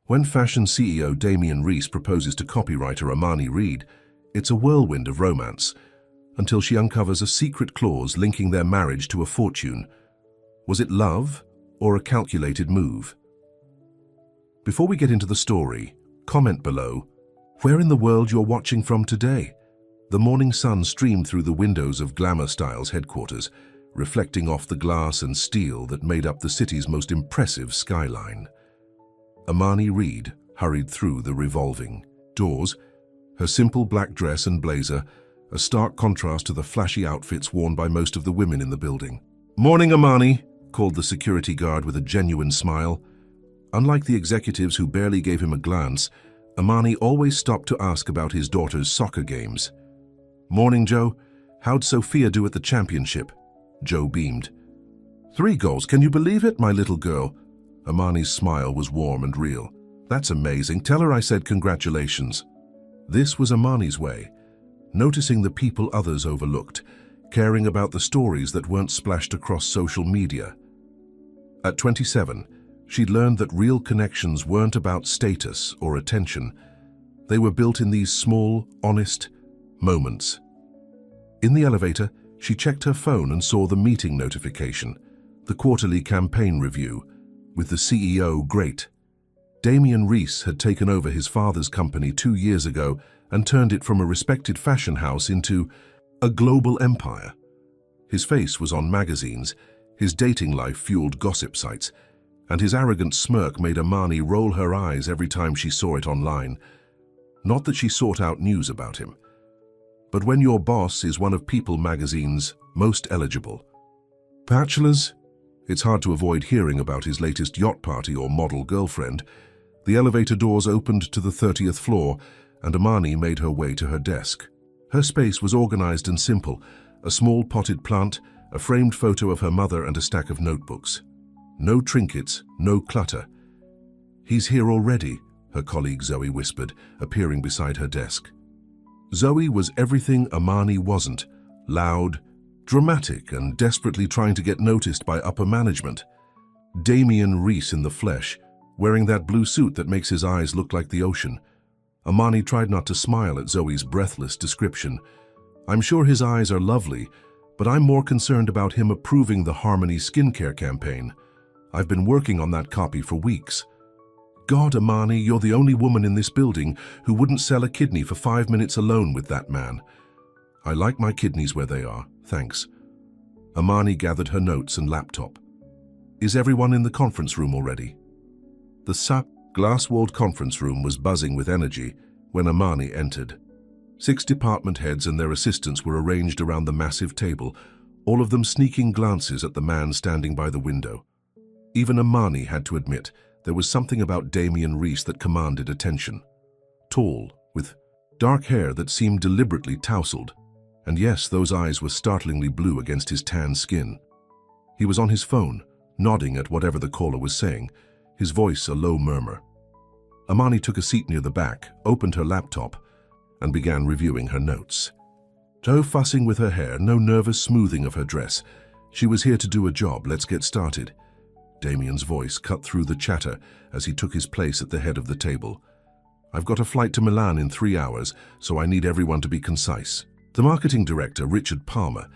When fashion CEO Damian Reese proposes to copywriter Amani Reed, it's a whirlwind of romance, until she uncovers a secret clause linking their marriage to a fortune. Was it love or a calculated move? Before we get into the story, comment below where in the world you're watching from today. The morning sun streamed through the windows of Glamour Styles headquarters, reflecting off the glass and steel that made up the city's most impressive skyline. Amani Reed hurried through the revolving doors, her simple black dress and blazer, a stark contrast to the flashy outfits worn by most of the women in the building. "Morning, Amani," called the security guard with a genuine smile. Unlike the executives who barely gave him a glance, Amani always stopped to ask about his daughter's soccer games. "Morning, Joe. How'd Sophia do at the championship?" Joe beamed. "3 goals, can you believe it, my little girl?" Amani's smile was warm and real. "That's amazing. Tell her I said congratulations." This was Amani's way, noticing the people others overlooked, caring about the stories that weren't splashed across social media. At 27, she'd learned that real connections weren't about status or attention. They were built in these small, honest moments. In the elevator, she checked her phone and saw the meeting notification, the quarterly campaign review, with the CEO great. Damian Reese had taken over his father's company 2 years ago and turned it from a respected fashion house into a global empire. His face was on magazines, his dating life fueled gossip sites, and his arrogant smirk made Amani roll her eyes every time she saw it online. Not that she sought out news about him, but when your boss is one of People magazine's most eligible bachelors, it's hard to avoid hearing about his latest yacht party or model girlfriend. The elevator doors opened to the 30th floor, and Amani made her way to her desk. Her space was organized and simple, a small potted plant, a framed photo of her mother, and a stack of notebooks. No trinkets, no clutter. "He's here already," her colleague Zoe whispered, appearing beside her desk. Zoe was everything Amani wasn't: loud, dramatic, and desperately trying to get noticed by upper management. Damian Reese in the flesh, wearing that blue suit that makes his eyes look like the ocean. Amani tried not to smile at Zoe's breathless description. "I'm sure his eyes are lovely, but I'm more concerned about him approving the Harmony skincare campaign. I've been working on that copy for weeks." "God, Amani, you're the only woman in this building who wouldn't sell a kidney for 5 minutes alone with that man." "I like my kidneys where they are, thanks." Amani gathered her notes and laptop. "Is everyone in the conference room already?" The glass-walled conference room was buzzing with energy when Amani entered. 6 department heads and their assistants were arranged around the massive table, all of them sneaking glances at the man standing by the window. Even Amani had to admit there was something about Damian Reese that commanded attention. Tall, with dark hair that seemed deliberately tousled, and yes, those eyes were startlingly blue against his tan skin. He was on his phone, nodding at whatever the caller was saying, his voice a low murmur. Amani took a seat near the back, opened her laptop, and began reviewing her notes. No fussing with her hair, no nervous smoothing of her dress. She was here to do a job. Let's get started. Damian's voice cut through the chatter as he took his place at the head of the table. "I've got a flight to Milan in 3 hours, so I need everyone to be concise." The marketing director, Richard Palmer,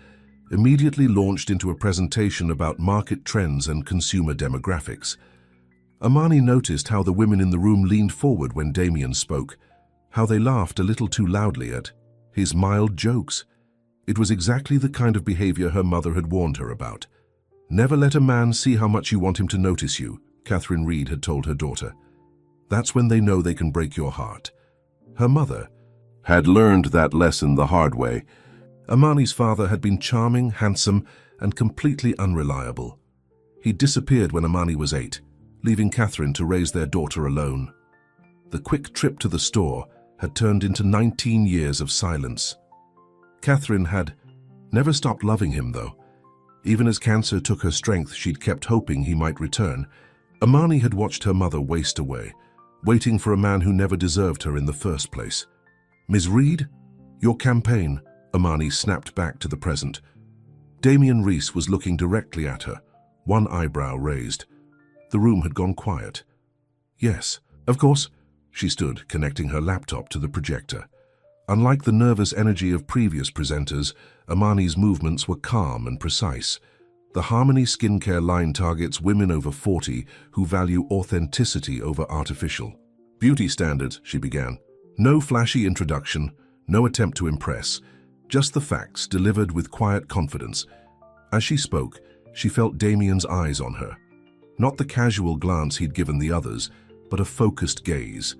immediately launched into a presentation about market trends and consumer demographics. Amani noticed how the women in the room leaned forward when Damian spoke, how they laughed a little too loudly at his mild jokes. It was exactly the kind of behavior her mother had warned her about. "Never let a man see how much you want him to notice you," Catherine Reed had told her daughter. "That's when they know they can break your heart." Her mother had learned that lesson the hard way. Amani's father had been charming, handsome, and completely unreliable. He disappeared when Amani was 8, leaving Catherine to raise their daughter alone. The quick trip to the store had turned into 19 years of silence. Catherine had never stopped loving him, though. Even as cancer took her strength, she'd kept hoping he might return. Amani had watched her mother waste away, waiting for a man who never deserved her in the first place. "Ms. Reed, your campaign," Amani snapped back to the present. Damian Reese was looking directly at her, one eyebrow raised. The room had gone quiet. "Yes, Of course. She stood, connecting her laptop to the projector. Unlike the nervous energy of previous presenters, Amani's movements were calm and precise. The Harmony skincare line targets women over 40 who value authenticity over artificial. Beauty standards, she began. No flashy introduction, no attempt to impress, just the facts delivered with quiet confidence. As she spoke, she felt Damien's eyes on her. Not the casual glance he'd given the others, but a focused gaze.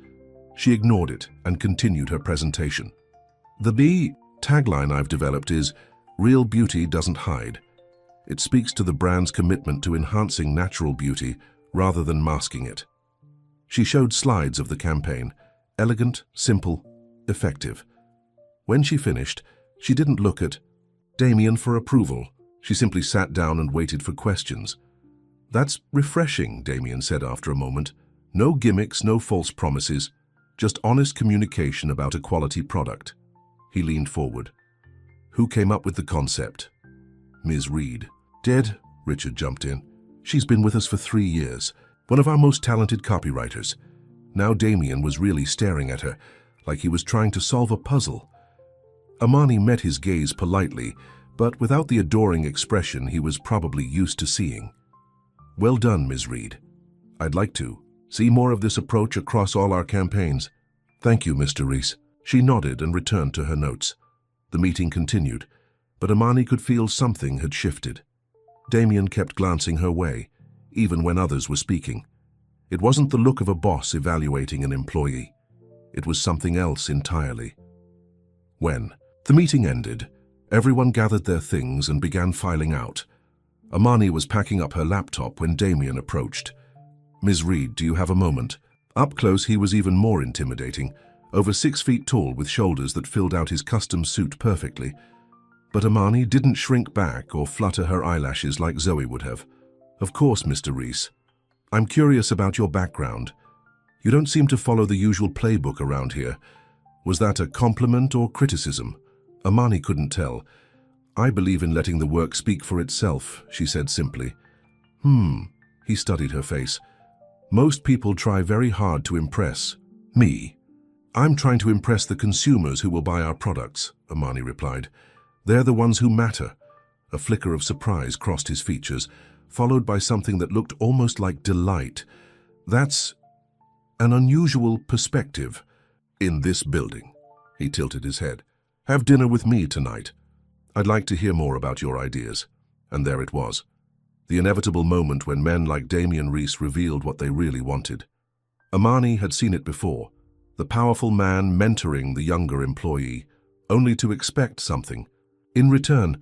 She ignored it and continued her presentation. The tagline I've developed is, "Real beauty doesn't hide." It speaks to the brand's commitment to enhancing natural beauty rather than masking it. She showed slides of the campaign, elegant, simple, effective. When she finished, she didn't look at Damien for approval. She simply sat down and waited for questions. "That's refreshing," Damien said after a moment. "No gimmicks, no false promises, just honest communication about a quality product." He leaned forward. "Who came up with the concept?" "Ms. Reed." "Dead," Richard jumped in. "She's been with us for 3 years. One of our most talented copywriters." Now Damien was really staring at her, like he was trying to solve a puzzle. Amani met his gaze politely, but without the adoring expression he was probably used to seeing. "Well done, Ms. Reed. I'd like to see more of this approach across all our campaigns." "Thank you, Mr. Rees." She nodded and returned to her notes. The meeting continued, but Amani could feel something had shifted. Damien kept glancing her way, even when others were speaking. It wasn't the look of a boss evaluating an employee. It was something else entirely. When the meeting ended, everyone gathered their things and began filing out. Amani was packing up her laptop when Damien approached. "Ms. Reed, do you have a moment?" Up close, he was even more intimidating, over 6 feet tall with shoulders that filled out his custom suit perfectly. But Amani didn't shrink back or flutter her eyelashes like Zoe would have. "Of course, Mr. Rees. I'm curious about your background. You don't seem to follow the usual playbook around here. Was that a compliment or criticism?" Amani couldn't tell. "I believe in letting the work speak for itself," she said simply. He studied her face. "Most people try very hard to impress me. I'm trying to impress the consumers who will buy our products," Amani replied. "They're the ones who matter." A flicker of surprise crossed his features, followed by something that looked almost like delight. "That's an unusual perspective in this building." He tilted his head. "Have dinner with me tonight. I'd like to hear more about your ideas." And there it was. The inevitable moment when men like Damien Rees revealed what they really wanted. Amani had seen it before. The powerful man mentoring the younger employee, only to expect something. In return,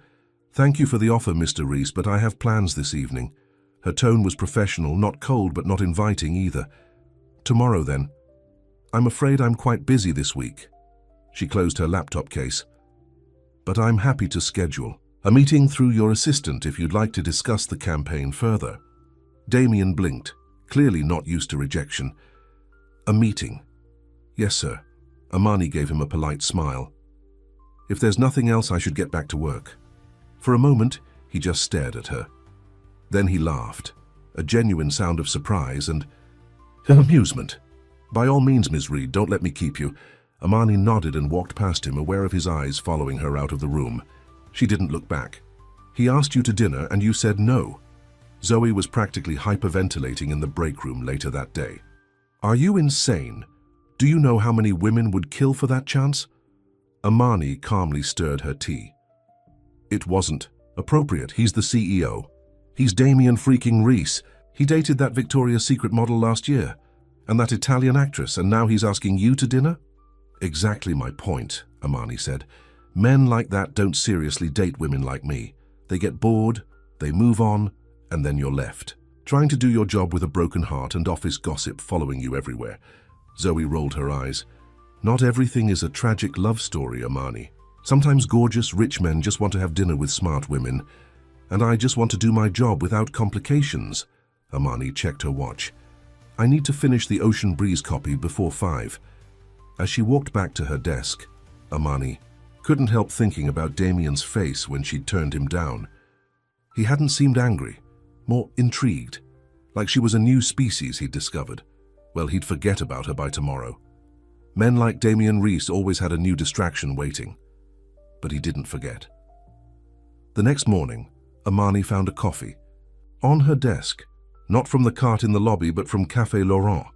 "Thank you for the offer, Mr. Rees, but I have plans this evening." Her tone was professional, not cold but not inviting either. "Tomorrow then." "I'm afraid I'm quite busy this week." She closed her laptop case. "But I'm happy to schedule a meeting through your assistant if you'd like to discuss the campaign further." Damien blinked, clearly not used to rejection. "A meeting?" "Yes, sir." Amani gave him a polite smile. "If there's nothing else, I should get back to work." For a moment, he just stared at her. Then he laughed, a genuine sound of surprise and amusement. "By all means, Ms. Reed, don't let me keep you." Amani nodded and walked past him, aware of his eyes following her out of the room. She didn't look back. "He asked you to dinner and you said no." Zoe was practically hyperventilating in the break room later that day. "Are you insane? Do you know how many women would kill for that chance?" Amani calmly stirred her tea. "It wasn't appropriate. He's the CEO. He's Damien freaking Rees. He dated that Victoria's Secret model last year, and that Italian actress, and now he's asking you to dinner?" "Exactly my point," Amani said. "Men like that don't seriously date women like me. They get bored, they move on, and then you're left, trying to do your job with a broken heart and office gossip following you everywhere." Zoe rolled her eyes. "Not everything is a tragic love story, Amani. Sometimes gorgeous, rich men just want to have dinner with smart women, and I just want to do my job without complications." Amani checked her watch. "I need to finish the Ocean Breeze copy before 5. As she walked back to her desk, Amani couldn't help thinking about Damien's face when she'd turned him down. He hadn't seemed angry, more intrigued, like she was a new species he'd discovered. Well, he'd forget about her by tomorrow. Men like Damien Reese always had a new distraction waiting. But he didn't forget. The next morning, Amani found a coffee. On her desk, not from the cart in the lobby but from Café Laurent,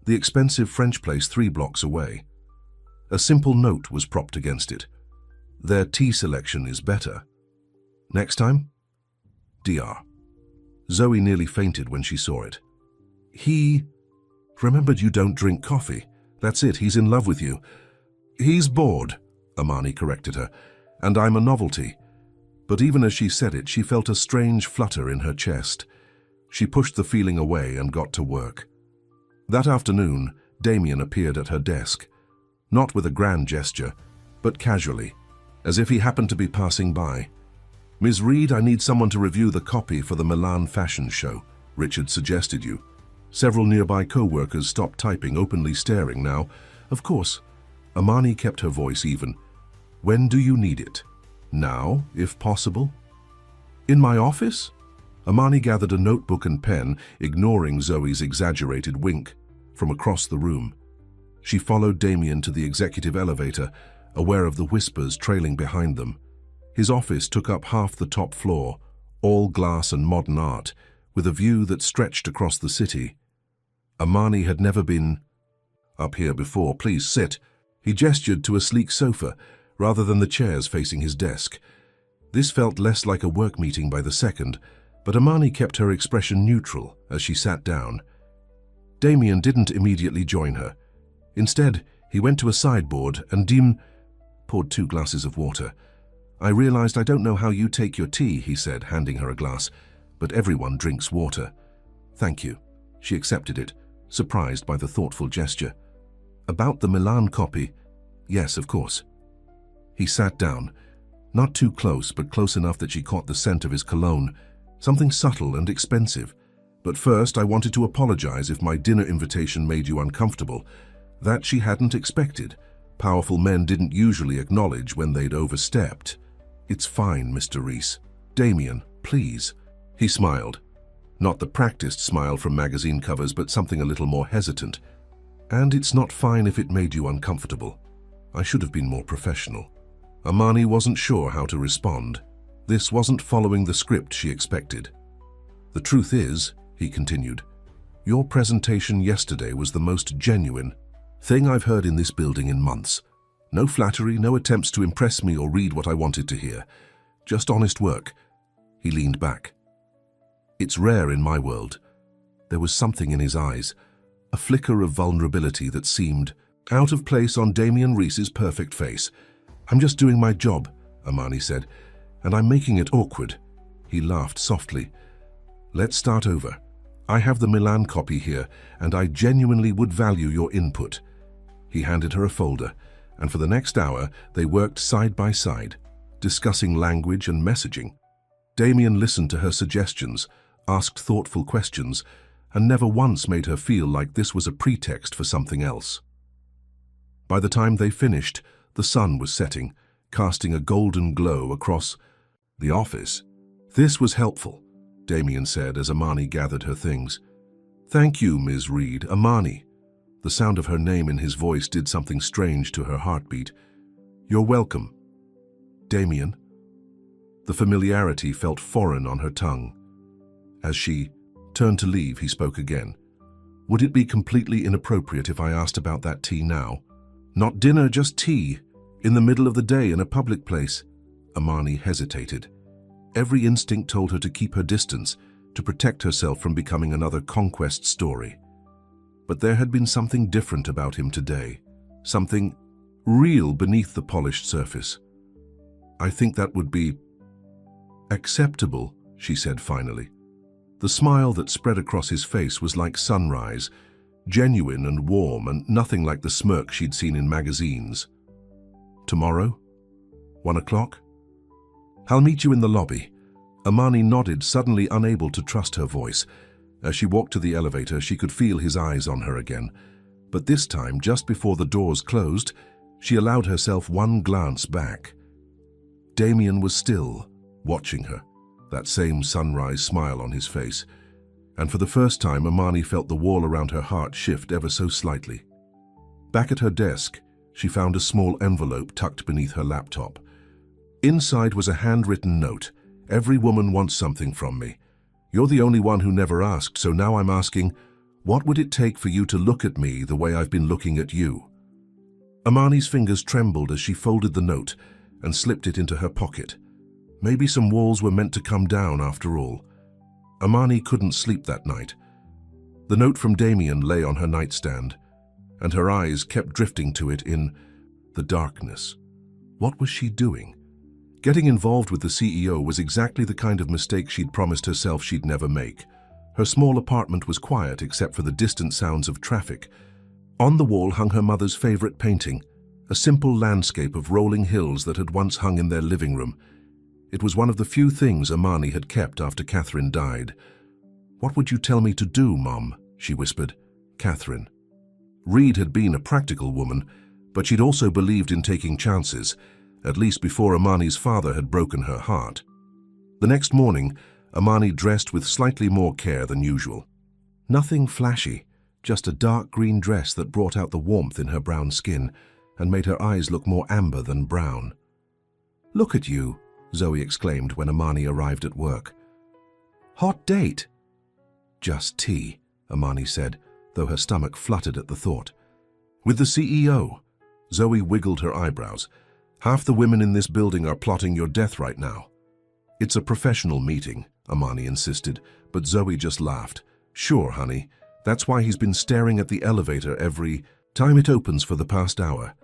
the expensive French place 3 blocks away. A simple note was propped against it. Their tea selection is better. Next time? DR. Zoe nearly fainted when she saw it. He remembered you don't drink coffee. That's it, he's in love with you. He's bored, Amani corrected her, and I'm a novelty. But even as she said it, she felt a strange flutter in her chest. She pushed the feeling away and got to work. That afternoon, Damien appeared at her desk, not with a grand gesture, but casually, as if he happened to be passing by. Ms. Reed, I need someone to review the copy for the Milan fashion show. Richard suggested you. Several nearby co-workers stopped typing, openly staring now. Of course. Amani kept her voice even. When do you need it? Now, if possible? In my office? Amani gathered a notebook and pen, ignoring Zoe's exaggerated wink, from across the room. She followed Damien to the executive elevator, aware of the whispers trailing behind them. His office took up half the top floor, all glass and modern art, with a view that stretched across the city. Amani had never been up here before. Please sit. He gestured to a sleek sofa, rather than the chairs facing his desk. This felt less like a work meeting by the second, but Amani kept her expression neutral as she sat down. Damien didn't immediately join her. Instead, he went to a sideboard and poured 2 glasses of water. I realized I don't know how you take your tea, he said, handing her a glass, but everyone drinks water. Thank you. She accepted it, surprised by the thoughtful gesture. About the Milan copy? Yes, of course. He sat down, not too close, but close enough that she caught the scent of his cologne, something subtle and expensive. But first, I wanted to apologize if my dinner invitation made you uncomfortable. That she hadn't expected. Powerful men didn't usually acknowledge when they'd overstepped. It's fine, Mr. Reese. Damien, please. He smiled. Not the practiced smile from magazine covers, but something a little more hesitant. And it's not fine if it made you uncomfortable. I should have been more professional. Amani wasn't sure how to respond. This wasn't following the script she expected. The truth is, he continued, your presentation yesterday was the most genuine thing I've heard in this building in months. No flattery, no attempts to impress me or read what I wanted to hear. Just honest work. He leaned back. It's rare in my world. There was something in his eyes, a flicker of vulnerability that seemed out of place on Damien Reese's perfect face. I'm just doing my job, Amani said, and I'm making it awkward. He laughed softly. Let's start over. I have the Milan copy here, and I genuinely would value your input. He handed her a folder, and for the next hour they worked side by side, discussing language and messaging. Damien listened to her suggestions, asked thoughtful questions, and never once made her feel like this was a pretext for something else. By the time they finished, the sun was setting, casting a golden glow across the office. This was helpful, Damien said as Amani gathered her things. Thank you, Ms. Reed. Amani. The sound of her name in his voice did something strange to her heartbeat. You're welcome. Damien. The familiarity felt foreign on her tongue. As she turned to leave, he spoke again. Would it be completely inappropriate if I asked about that tea now? Not dinner, just tea. In the middle of the day in a public place. Amani hesitated. Every instinct told her to keep her distance, to protect herself from becoming another conquest story. But there had been something different about him today, something real beneath the polished surface. I think that would be acceptable, she said finally. The smile that spread across his face was like sunrise, genuine and warm, and nothing like the smirk she'd seen in magazines. Tomorrow? 1 o'clock? I'll meet you in the lobby. Amani nodded, suddenly unable to trust her voice. As she walked to the elevator, she could feel his eyes on her again. But this time, just before the doors closed, she allowed herself one glance back. Damien was still watching her, that same sunrise smile on his face. and for the first time Amani felt the wall around her heart shift ever so slightly. Back at her desk, she found a small envelope tucked beneath her laptop. Inside was a handwritten note. "Every woman wants something from me. You're the only one who never asked, so now I'm asking, what would it take for you to look at me the way I've been looking at you?" Amani's fingers trembled as she folded the note and slipped it into her pocket. Maybe some walls were meant to come down after all. Amani couldn't sleep that night. The note from Damien lay on her nightstand, and her eyes kept drifting to it in the darkness. What was she doing? Getting involved with the CEO was exactly the kind of mistake she'd promised herself she'd never make. Her small apartment was quiet except for the distant sounds of traffic. On the wall hung her mother's favorite painting, a simple landscape of rolling hills that had once hung in their living room. It was one of the few things Amani had kept after Catherine died. "What would you tell me to do, Mom?" she whispered. Catherine. Reed had been a practical woman, but she'd also believed in taking chances, at least before Amani's father had broken her heart. The next morning, Amani dressed with slightly more care than usual. Nothing flashy, just a dark green dress that brought out the warmth in her brown skin and made her eyes look more amber than brown. "Look at you," Zoe exclaimed when Amani arrived at work. "Hot date?" "Just tea," Amani said, though her stomach fluttered at the thought. "With the CEO?" Zoe wiggled her eyebrows. "Half the women in this building are plotting your death right now." "It's a professional meeting," Amani insisted, but Zoe just laughed. "Sure, honey. That's why he's been staring at the elevator every time it opens for the past hour."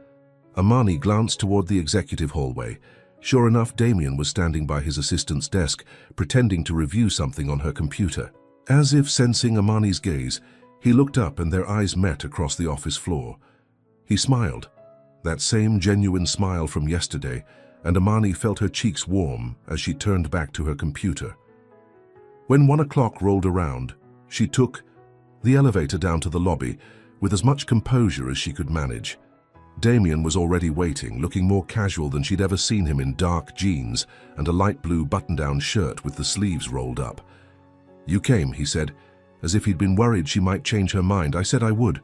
Amani glanced toward the executive hallway. Sure enough, Damien was standing by his assistant's desk, pretending to review something on her computer. As if sensing Amani's gaze, he looked up and their eyes met across the office floor. He smiled, that same genuine smile from yesterday, and Amani felt her cheeks warm as she turned back to her computer. When 1 o'clock rolled around, she took the elevator down to the lobby with as much composure as she could manage. Damien was already waiting, looking more casual than she'd ever seen him, in dark jeans and a light blue button-down shirt with the sleeves rolled up. "You came," he said, as if he'd been worried she might change her mind. "I said I would."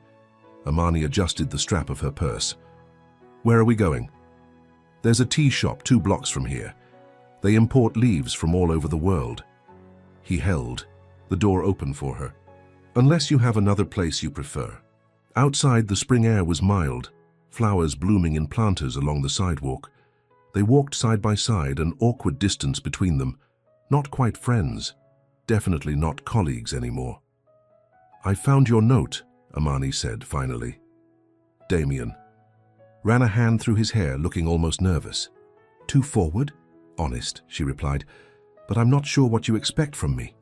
Amani adjusted the strap of her purse. "Where are we going?" "There's a tea shop 2 blocks from here. They import leaves from all over the world." He held the door open for her. "Unless you have another place you prefer." Outside, the spring air was mild, flowers blooming in planters along the sidewalk. They walked side by side, an awkward distance between them. Not quite friends, definitely not colleagues anymore. "I found your note," Amani said finally. Damien ran a hand through his hair, looking almost nervous. "Too forward?" "Honest," she replied, "but I'm not sure what you expect from me."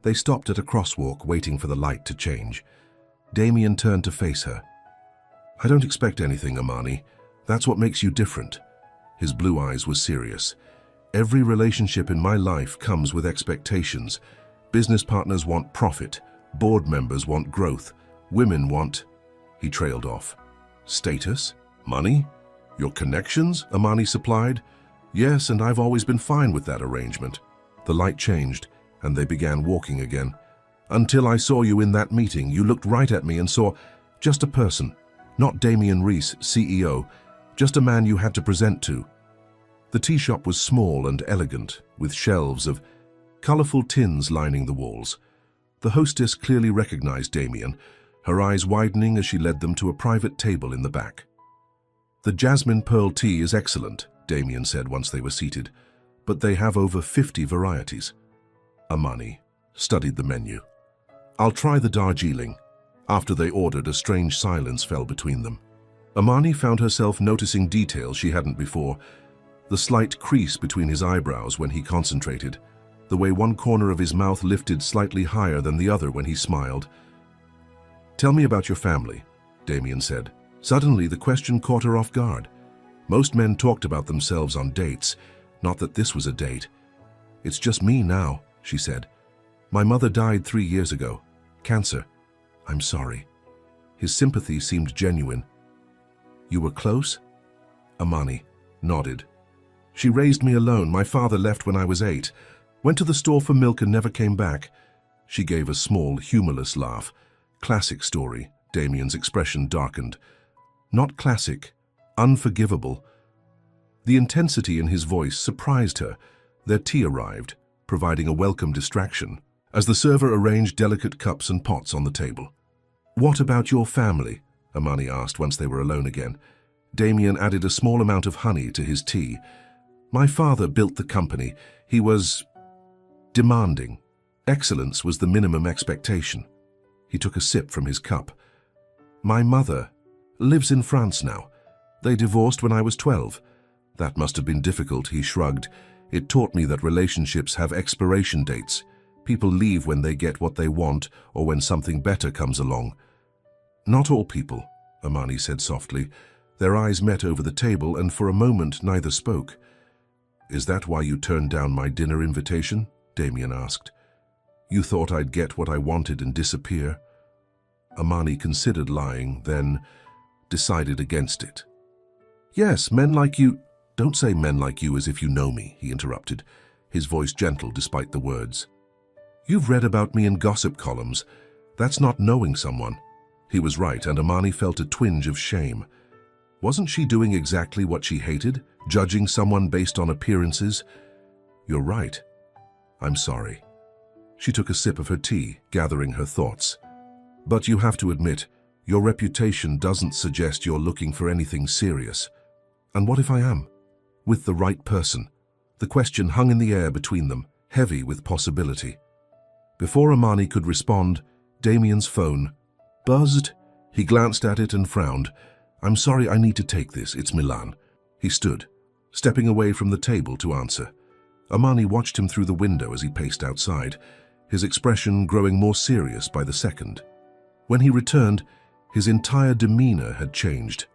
They stopped at a crosswalk, waiting for the light to change. Damien turned to face her. "I don't expect anything, Amani. That's what makes you different." His blue eyes were serious. "Every relationship in my life comes with expectations. Business partners want profit. Board members want growth. Women want..." He trailed off. "Status? Money? Your connections?" Amani supplied. "Yes, and I've always been fine with that arrangement." The light changed, and they began walking again. "Until I saw you in that meeting, you looked right at me and saw just a person. Not Damien Rees, CEO, just a man you had to present to." The tea shop was small and elegant, with shelves of colorful tins lining the walls. The hostess clearly recognized Damien, her eyes widening as she led them to a private table in the back. "The jasmine pearl tea is excellent," Damien said once they were seated, "but they have over 50 varieties." Amani studied the menu. "I'll try the Darjeeling." After they ordered, a strange silence fell between them. Amani found herself noticing details she hadn't before. The slight crease between his eyebrows when he concentrated, the way one corner of his mouth lifted slightly higher than the other when he smiled. "Tell me about your family," Damien said. Suddenly, the question caught her off guard. Most men talked about themselves on dates, not that this was a date. "It's just me now," she said. "My mother died 3 years ago. Cancer. I'm sorry." His sympathy seemed genuine. "You were close?" Amani nodded. "She raised me alone. My father left when I was 8. Went to the store for milk and never came back. She gave a small, humorless laugh. Classic story. Damien's expression darkened. Not classic, unforgivable. The intensity in his voice surprised her. Their tea arrived, providing a welcome distraction, as the server arranged delicate cups and pots on the table. "What about your family?" Amani asked once they were alone again. Damien added a small amount of honey to his tea. "My father built the company. He was demanding. Excellence was the minimum expectation." He took a sip from his cup. "My mother lives in France now. They divorced when I was 12. That must have been difficult," he shrugged. "It taught me that relationships have expiration dates. People leave when they get what they want or when something better comes along." "Not all people," Amani said softly. Their eyes met over the table, and for a moment neither spoke. "Is that why you turned down my dinner invitation?" Damien asked. "You thought I'd get what I wanted and disappear?" Amani considered lying, then decided against it. "Yes, men like you—" "Don't say men like you as if you know me," he interrupted, his voice gentle despite the words. "You've read about me in gossip columns. That's not knowing someone." He was right, and Amani felt a twinge of shame. Wasn't she doing exactly what she hated, judging someone based on appearances? "You're right. I'm sorry." She took a sip of her tea, gathering her thoughts. "But you have to admit, your reputation doesn't suggest you're looking for anything serious. And what if I am? With the right person?" The question hung in the air between them, heavy with possibility. Before Amani could respond, Damien's phone buzzed. He glanced at it and frowned. "I'm sorry, I need to take this. It's Milan." He stood, stepping away from the table to answer. Amani watched him through the window as he paced outside, his expression growing more serious by the second. When he returned, his entire demeanor had changed.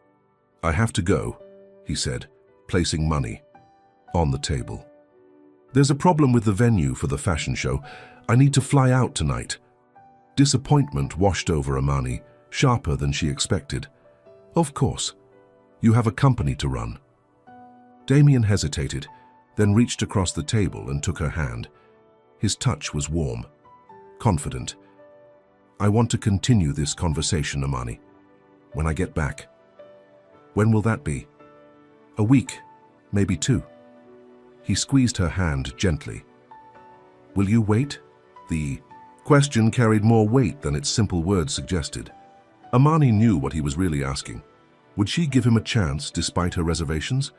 "I have to go," he said, placing money on the table. "There's a problem with the venue for the fashion show. I need to fly out tonight." Disappointment washed over Amani, sharper than she expected. "Of course. You have a company to run." Damien hesitated, then reached across the table and took her hand. His touch was warm, confident. "I want to continue this conversation, Amani. When I get back." "When will that be?" "A week, maybe 2. He squeezed her hand gently. "Will you wait?" The question carried more weight than its simple words suggested. Amani knew what he was really asking. Would she give him a chance despite her reservations?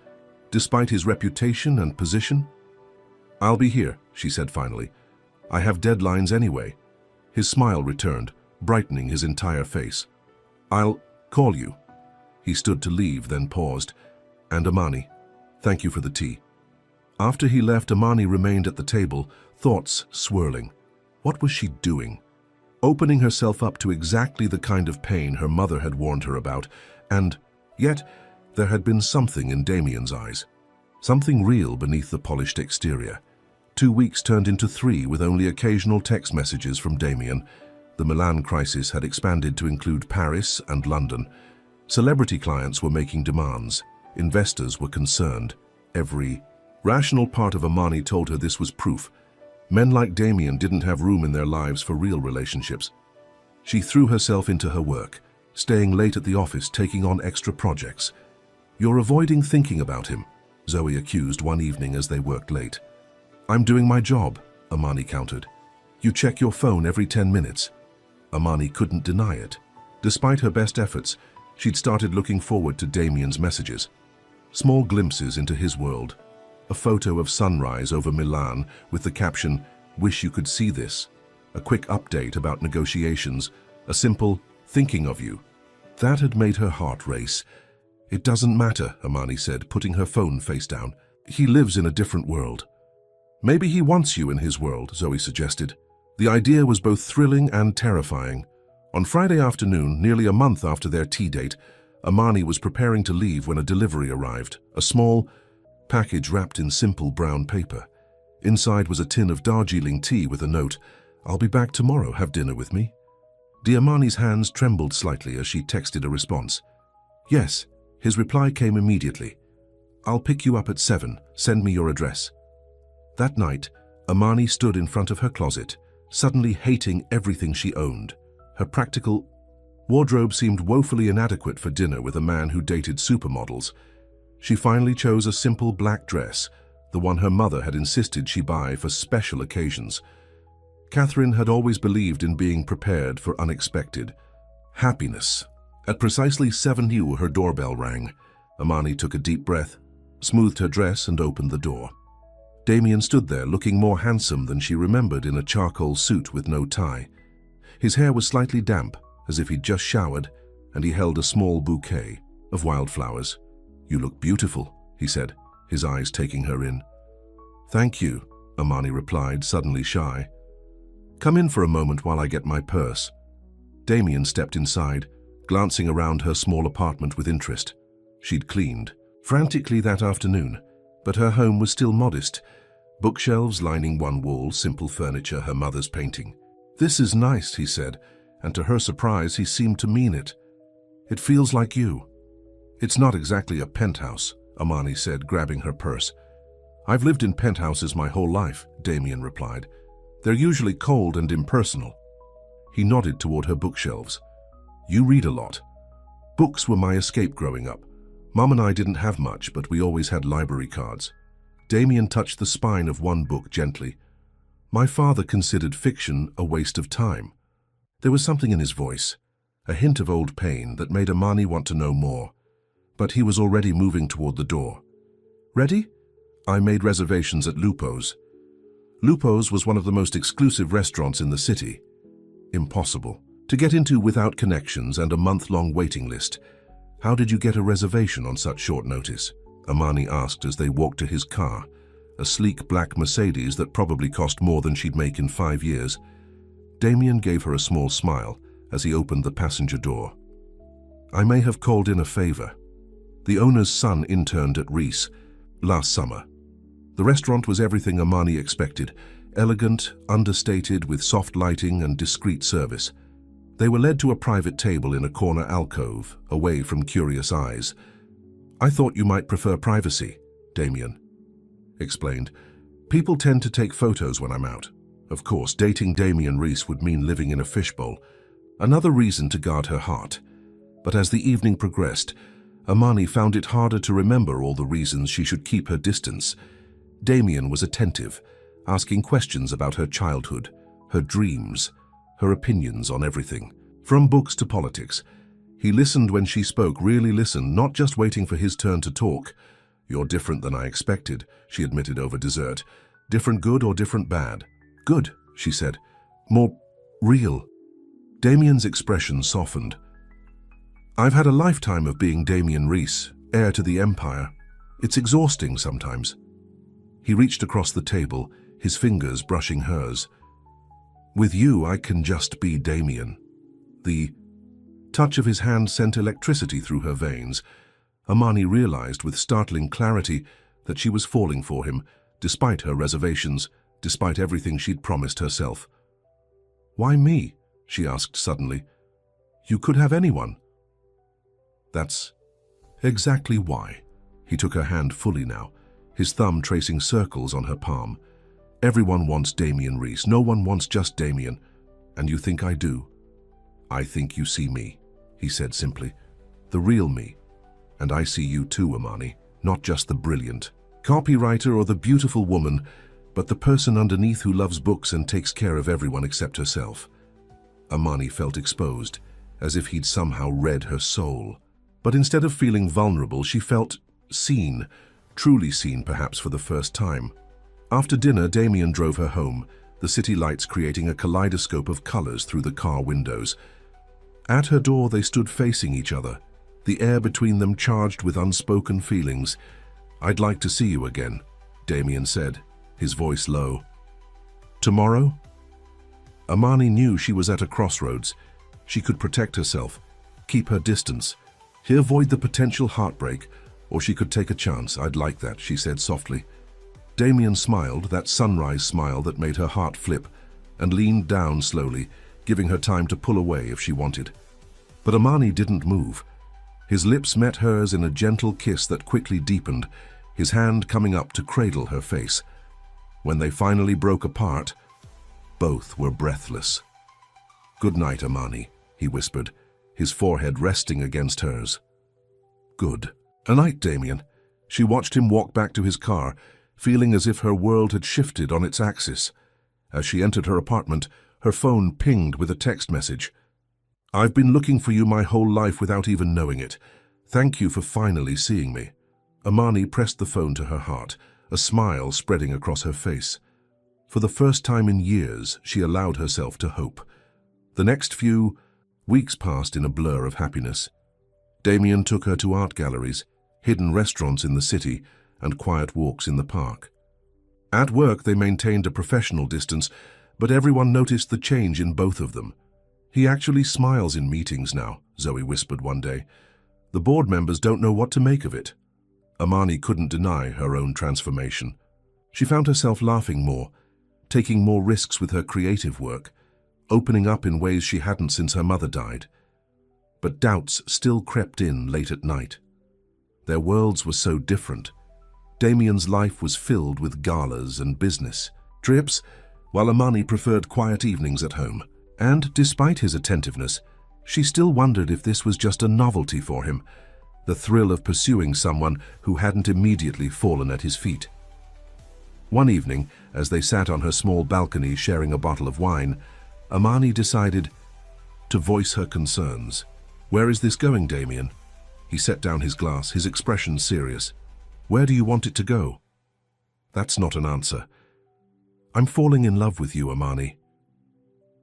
Despite his reputation and position? "I'll be here," she said finally. "I have deadlines anyway." His smile returned, brightening his entire face. "I'll call you." He stood to leave, then paused. "And Amani, thank you for the tea." After he left, Amani remained at the table, thoughts swirling. What was she doing? Opening herself up to exactly the kind of pain her mother had warned her about, and yet there had been something in Damien's eyes. Something real beneath the polished exterior. 2 weeks turned into 3 with only occasional text messages from Damien. The Milan crisis had expanded to include Paris and London. Celebrity clients were making demands. Investors were concerned. Every rational part of Amani told her this was proof. Men like Damien didn't have room in their lives for real relationships. She threw herself into her work, staying late at the office, taking on extra projects. "You're avoiding thinking about him," Zoe accused one evening as they worked late. "I'm doing my job," Amani countered. "You check your phone every 10 minutes. Amani couldn't deny it. Despite her best efforts, she'd started looking forward to Damien's messages. Small glimpses into his world. A photo of sunrise over Milan with the caption, "Wish you could see this." A quick update about negotiations. A simple, "Thinking of you." That had made her heart race. "It doesn't matter," Amani said, putting her phone face down. "He lives in a different world." "Maybe he wants you in his world," Zoe suggested. The idea was both thrilling and terrifying. On Friday afternoon, nearly a month after their tea date, Amani was preparing to leave when a delivery arrived. A small package wrapped in simple brown paper. Inside was a tin of Darjeeling tea with a note, "I'll be back tomorrow, have dinner with me." Amani's hands trembled slightly as she texted a response. "Yes." His reply came immediately. "I'll pick you up at 7, send me your address." That night, Amani stood in front of her closet, suddenly hating everything she owned. Her practical wardrobe seemed woefully inadequate for dinner with a man who dated supermodels. She finally chose a simple black dress, the one her mother had insisted she buy for special occasions. Catherine had always believed in being prepared for unexpected happiness. At precisely 7 u, her doorbell rang. Amani took a deep breath, smoothed her dress and opened the door. Damien stood there looking more handsome than she remembered in a charcoal suit with no tie. His hair was slightly damp, as if he'd just showered, and he held a small bouquet of wildflowers. "You look beautiful," he said, his eyes taking her in. "Thank you," Amani replied, suddenly shy. "Come in for a moment while I get my purse." Damien stepped inside, glancing around her small apartment with interest. She'd cleaned frantically that afternoon, but her home was still modest. Bookshelves lining one wall, simple furniture, her mother's painting. "This is nice," he said, and to her surprise, he seemed to mean it. "It feels like you." "It's not exactly a penthouse," Amani said, grabbing her purse. "I've lived in penthouses my whole life," Damien replied. "They're usually cold and impersonal." He nodded toward her bookshelves. "You read a lot." "Books were my escape growing up. Mom and I didn't have much, but we always had library cards." Damien touched the spine of one book gently. "My father considered fiction a waste of time." There was something in his voice, a hint of old pain that made Amani want to know more. But he was already moving toward the door. "Ready?" "I made reservations at Lupo's." Lupo's was one of the most exclusive restaurants in the city. Impossible to get into without connections and a month-long waiting list. "How did you get a reservation on such short notice?" Amani asked as they walked to his car, a sleek black Mercedes that probably cost more than she'd make in 5 years. Damien gave her a small smile as he opened the passenger door. "I may have called in a favor. The owner's son interned at Reese last summer." The restaurant was everything Amani expected, elegant, understated, with soft lighting and discreet service. They were led to a private table in a corner alcove, away from curious eyes. "I thought you might prefer privacy," Damien explained. "People tend to take photos when I'm out." Of course, dating Damien Reese would mean living in a fishbowl. Another reason to guard her heart. But as the evening progressed, Amani found it harder to remember all the reasons she should keep her distance. Damien was attentive, asking questions about her childhood, her dreams, her opinions on everything, from books to politics. He listened when she spoke, really listened, not just waiting for his turn to talk. "You're different than I expected," she admitted over dessert. "Different good or different bad?" "Good," she said. "More real." Damien's expression softened. "I've had a lifetime of being Damien Reese, heir to the empire. It's exhausting sometimes." He reached across the table, his fingers brushing hers. "With you, I can just be Damien." The touch of his hand sent electricity through her veins. Amani realized with startling clarity that she was falling for him, despite her reservations, despite everything she'd promised herself. "Why me?" she asked suddenly. "You could have anyone." "That's exactly why." He took her hand fully now, his thumb tracing circles on her palm. "Everyone wants Damien Reese. No one wants just Damien. And you think I do?" "I think you see me," he said simply. "The real me. And I see you too, Amani. Not just the brilliant copywriter or the beautiful woman, but the person underneath who loves books and takes care of everyone except herself." Amani felt exposed, as if he'd somehow read her soul. But instead of feeling vulnerable, she felt seen, truly seen perhaps for the first time. After dinner, Damien drove her home, the city lights creating a kaleidoscope of colors through the car windows. At her door, they stood facing each other, the air between them charged with unspoken feelings. "I'd like to see you again," Damien said, his voice low. "Tomorrow?" Amani knew she was at a crossroads. She could protect herself, keep her distance, avoid the potential heartbreak, or she could take a chance. "I'd like that," she said softly. Damien smiled, that sunrise smile that made her heart flip, and leaned down slowly, giving her time to pull away if she wanted. But Amani didn't move. His lips met hers in a gentle kiss that quickly deepened, his hand coming up to cradle her face. When they finally broke apart, Both were breathless. "Good night, Amani," he whispered, his forehead resting against hers. "Good night, Damien." She watched him walk back to his car, feeling as if her world had shifted on its axis. As she entered her apartment, her phone pinged with a text message. "I've been looking for you my whole life without even knowing it. Thank you for finally seeing me." Amani pressed the phone to her heart, a smile spreading across her face. For the first time in years, she allowed herself to hope. The next few weeks passed in a blur of happiness. Damien took her to art galleries, hidden restaurants in the city, and quiet walks in the park. At work, they maintained a professional distance, but everyone noticed the change in both of them. "He actually smiles in meetings now," Zoe whispered one day. "The board members don't know what to make of it." Amani couldn't deny her own transformation. She found herself laughing more, taking more risks with her creative work, opening up in ways she hadn't since her mother died. But doubts still crept in late at night. Their worlds were so different. Damien's life was filled with galas and business trips, while Amani preferred quiet evenings at home. And despite his attentiveness, she still wondered if this was just a novelty for him, the thrill of pursuing someone who hadn't immediately fallen at his feet. One evening, as they sat on her small balcony sharing a bottle of wine, Amani decided to voice her concerns. "Where is this going, Damien?" He set down his glass, his expression serious. "Where do you want it to go?" "That's not an answer." "I'm falling in love with you, Amani."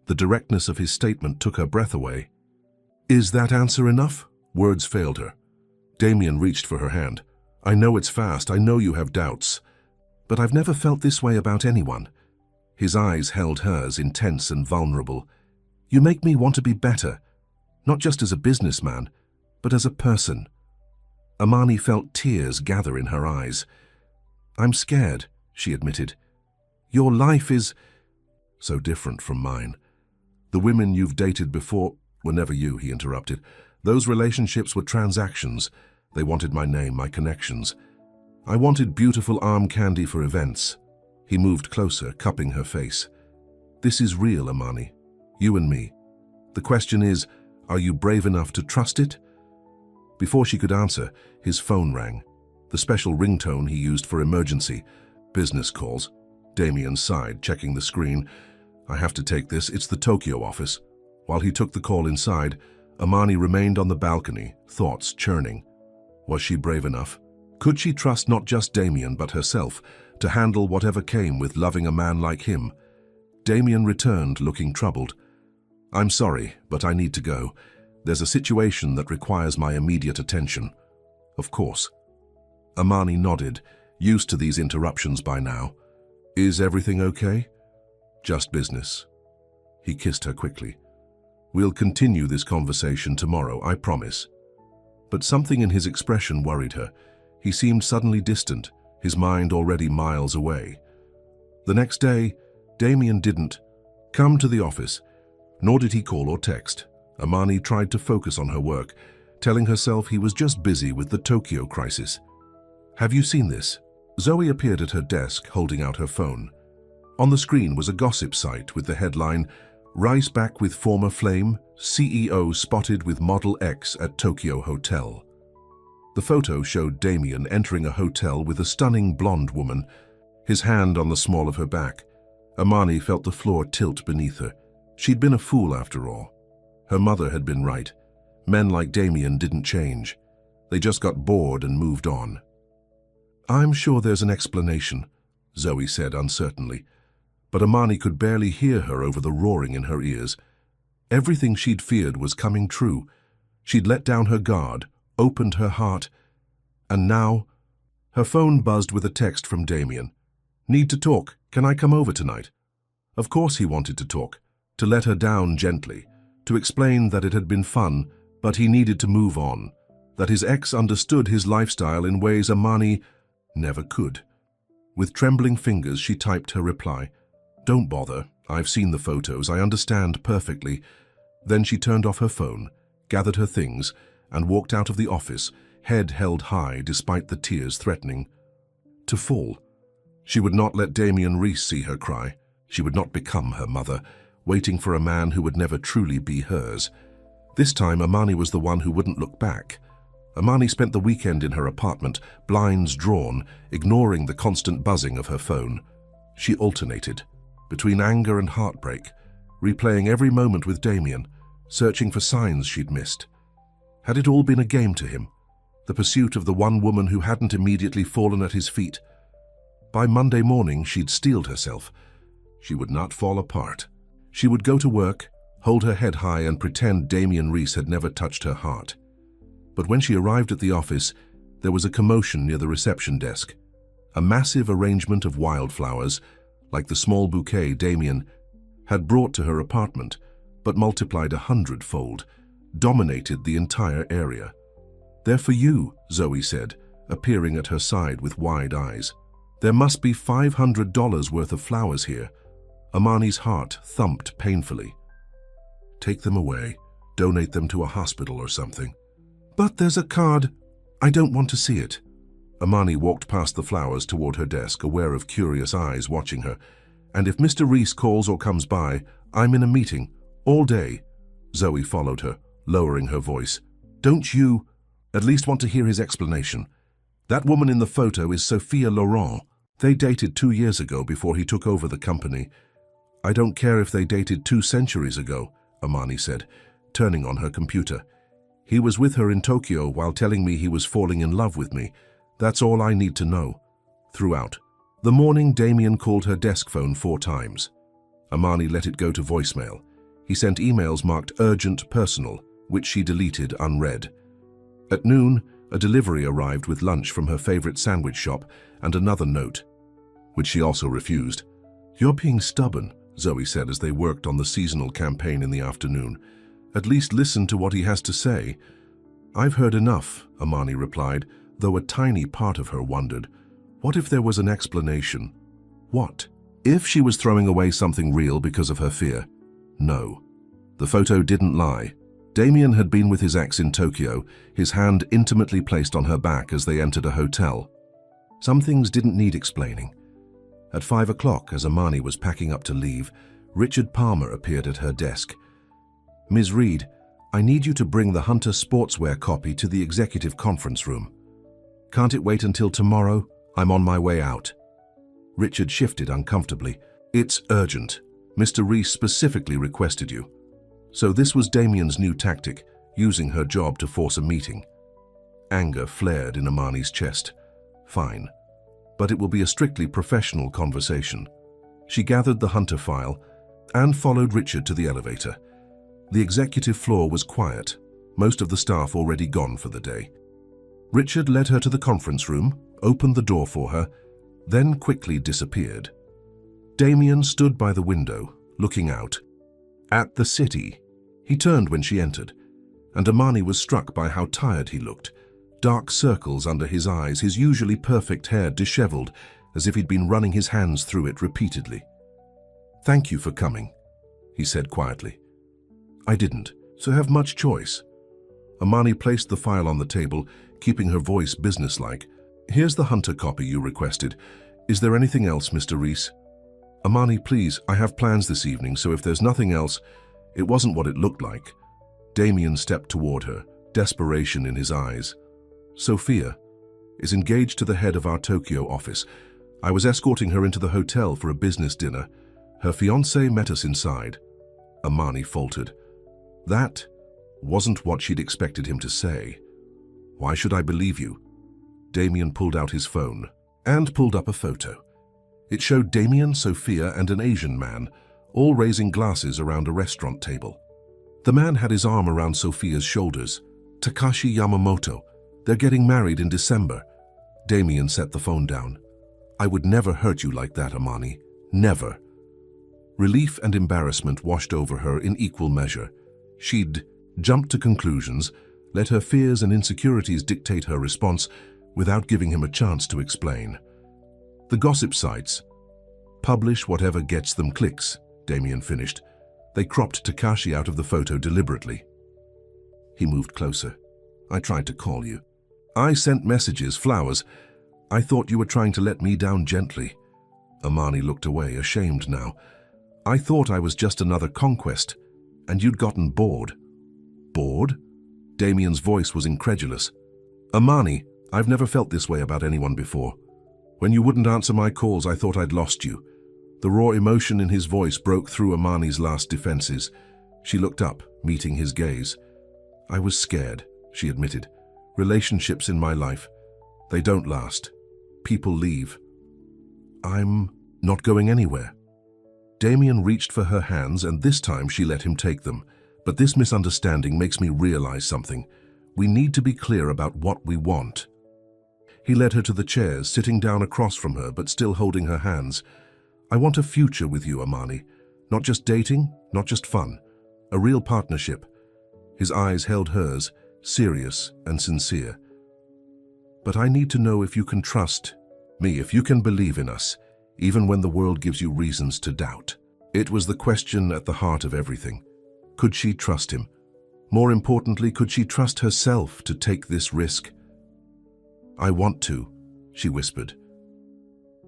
The directness of his statement took her breath away. "Is that answer enough?" Words failed her. Damien reached for her hand. "I know it's fast, I know you have doubts, but I've never felt this way about anyone." His eyes held hers, intense and vulnerable. "You make me want to be better, not just as a businessman, but as a person." Amani felt tears gather in her eyes. "I'm scared," she admitted. "Your life is so different from mine. The women you've dated before were never you," he interrupted. "Those relationships were transactions. They wanted my name, my connections. I wanted beautiful arm candy for events." He moved closer, cupping her face. "This is real, Amani. You and me. The question is, are you brave enough to trust it?" Before she could answer, his phone rang. The special ringtone he used for emergency business calls. Damien sighed, checking the screen. "I have to take this. It's the Tokyo office." While he took the call inside, Amani remained on the balcony, thoughts churning. Was she brave enough? Could she trust not just Damien but herself to handle whatever came with loving a man like him? Damien returned, looking troubled. "I'm sorry, but I need to go. There's a situation that requires my immediate attention." "Of course." Amani nodded, used to these interruptions by now. "Is everything okay?" "Just business." He kissed her quickly. "We'll continue this conversation tomorrow, I promise." But something in his expression worried her. He seemed suddenly distant, his mind already miles away. The next day, Damien didn't come to the office, nor did he call or text. Amani tried to focus on her work, telling herself he was just busy with the Tokyo crisis. "Have you seen this?" Zoe appeared at her desk, holding out her phone. On the screen was a gossip site with the headline, "Rice back with former flame, CEO spotted with Model X at Tokyo Hotel." The photo showed Damien entering a hotel with a stunning blonde woman, his hand on the small of her back. Amani felt the floor tilt beneath her. She'd been a fool after all. Her mother had been right. Men like Damien didn't change. They just got bored and moved on. "I'm sure there's an explanation," Zoe said uncertainly. But Amani could barely hear her over the roaring in her ears. Everything she'd feared was coming true. She'd let down her guard, opened her heart, and now her phone buzzed with a text from Damien. "Need to talk. Can I come over tonight?" Of course he wanted to talk, to let her down gently, to explain that it had been fun, but he needed to move on, that his ex understood his lifestyle in ways Amani never could. With trembling fingers, she typed her reply. "Don't bother. I've seen the photos. I understand perfectly." Then she turned off her phone, gathered her things, and walked out of the office, head held high despite the tears threatening to fall. She would not let Damien Reese see her cry. She would not become her mother, waiting for a man who would never truly be hers. This time, Amani was the one who wouldn't look back. Amani spent the weekend in her apartment, blinds drawn, ignoring the constant buzzing of her phone. She alternated between anger and heartbreak, replaying every moment with Damien, searching for signs she'd missed. Had it all been a game to him? The pursuit of the one woman who hadn't immediately fallen at his feet? By Monday morning, she'd steeled herself. She would not fall apart. She would go to work, hold her head high, and pretend Damien Reese had never touched her heart. But when she arrived at the office, there was a commotion near the reception desk. A massive arrangement of wildflowers, like the small bouquet Damien had brought to her apartment, but multiplied 100-fold, dominated the entire area. "They're for you," Zoe said, appearing at her side with wide eyes. "There must be $500 worth of flowers here." Amani's heart thumped painfully. "Take them away. Donate them to a hospital or something." "But there's a card. I don't want to see it." Amani walked past the flowers toward her desk, aware of curious eyes watching her. "And if Mr. Reese calls or comes by, I'm in a meeting. All day." Zoe followed her, lowering her voice. "Don't you at least want to hear his explanation? That woman in the photo is Sophia Laurent. They dated 2 years ago before he took over the company." "I don't care if they dated 2 centuries ago," Amani said, turning on her computer. "He was with her in Tokyo while telling me he was falling in love with me. That's all I need to know." Throughout the morning, Damien called her desk phone 4 times. Amani let it go to voicemail. He sent emails marked urgent, personal, which she deleted unread. At noon, a delivery arrived with lunch from her favorite sandwich shop and another note, which she also refused. "You're being stubborn," Zoe said as they worked on the seasonal campaign in the afternoon. "At least listen to what he has to say." "I've heard enough," Amani replied, though a tiny part of her wondered. What if there was an explanation? What? If she was throwing away something real because of her fear? No. The photo didn't lie. Damien had been with his ex in Tokyo, his hand intimately placed on her back as they entered a hotel. Some things didn't need explaining. At 5 o'clock, as Amani was packing up to leave, Richard Palmer appeared at her desk. "Ms. Reed, I need you to bring the Hunter sportswear copy to the executive conference room." "Can't it wait until tomorrow? I'm on my way out." Richard shifted uncomfortably. "It's urgent. Mr. Reese specifically requested you." So this was Damien's new tactic, using her job to force a meeting. Anger flared in Amani's chest. Fine. But it will be a strictly professional conversation. She gathered the Hunter file and followed Richard to the elevator. The executive floor was quiet, most of the staff already gone for the day. Richard led her to the conference room, opened the door for her, then quickly disappeared. Damien stood by the window, looking out at the city. He turned when she entered, and Amani was struck by how tired he looked. Dark circles under his eyes, his usually perfect hair disheveled, as if he'd been running his hands through it repeatedly. "Thank you for coming," he said quietly. "I didn't, so have much choice." Amani placed the file on the table, keeping her voice businesslike. "Here's the Hunter copy you requested. Is there anything else, Mr. Reese?" "Amani, please, I have plans this evening, so if there's nothing else..." It wasn't what it looked like. Damien stepped toward her, desperation in his eyes. "Sophia is engaged to the head of our Tokyo office. I was escorting her into the hotel for a business dinner. Her fiancé met us inside." Amani faltered. That wasn't what she'd expected him to say. "Why should I believe you?" Damien pulled out his phone and pulled up a photo. It showed Damien, Sophia, and an Asian man, all raising glasses around a restaurant table. The man had his arm around Sophia's shoulders. "Takashi Yamamoto. They're getting married in December." Damien set the phone down. "I would never hurt you like that, Amani. Never." Relief and embarrassment washed over her in equal measure. She'd jumped to conclusions, let her fears and insecurities dictate her response without giving him a chance to explain. The gossip sites publish whatever gets them clicks, Damien finished. They cropped Takashi out of the photo deliberately. He moved closer. "I tried to call you. I sent messages, flowers. I thought you were trying to let me down gently." Amani looked away, ashamed now. I thought I was just another conquest, and you'd gotten bored. Bored? Damien's voice was incredulous. Amani, I've never felt this way about anyone before. When you wouldn't answer my calls, I thought I'd lost you. The raw emotion in his voice broke through Amani's last defenses. She looked up, meeting his gaze. I was scared, she admitted. Relationships in my life, they don't last. People leave. I'm not going anywhere. Damien reached for her hands, and this time she let him take them. But this misunderstanding makes me realize something. We need to be clear about what we want. He led her to the chairs, sitting down across from her, but still holding her hands. I want a future with you, Amani. Not just dating, not just fun. A real partnership. His eyes held hers, serious and sincere. But I need to know if you can trust me, if you can believe in us, even when the world gives you reasons to doubt. It was the question at the heart of everything. Could she trust him? More importantly, could she trust herself to take this risk? I want to, she whispered.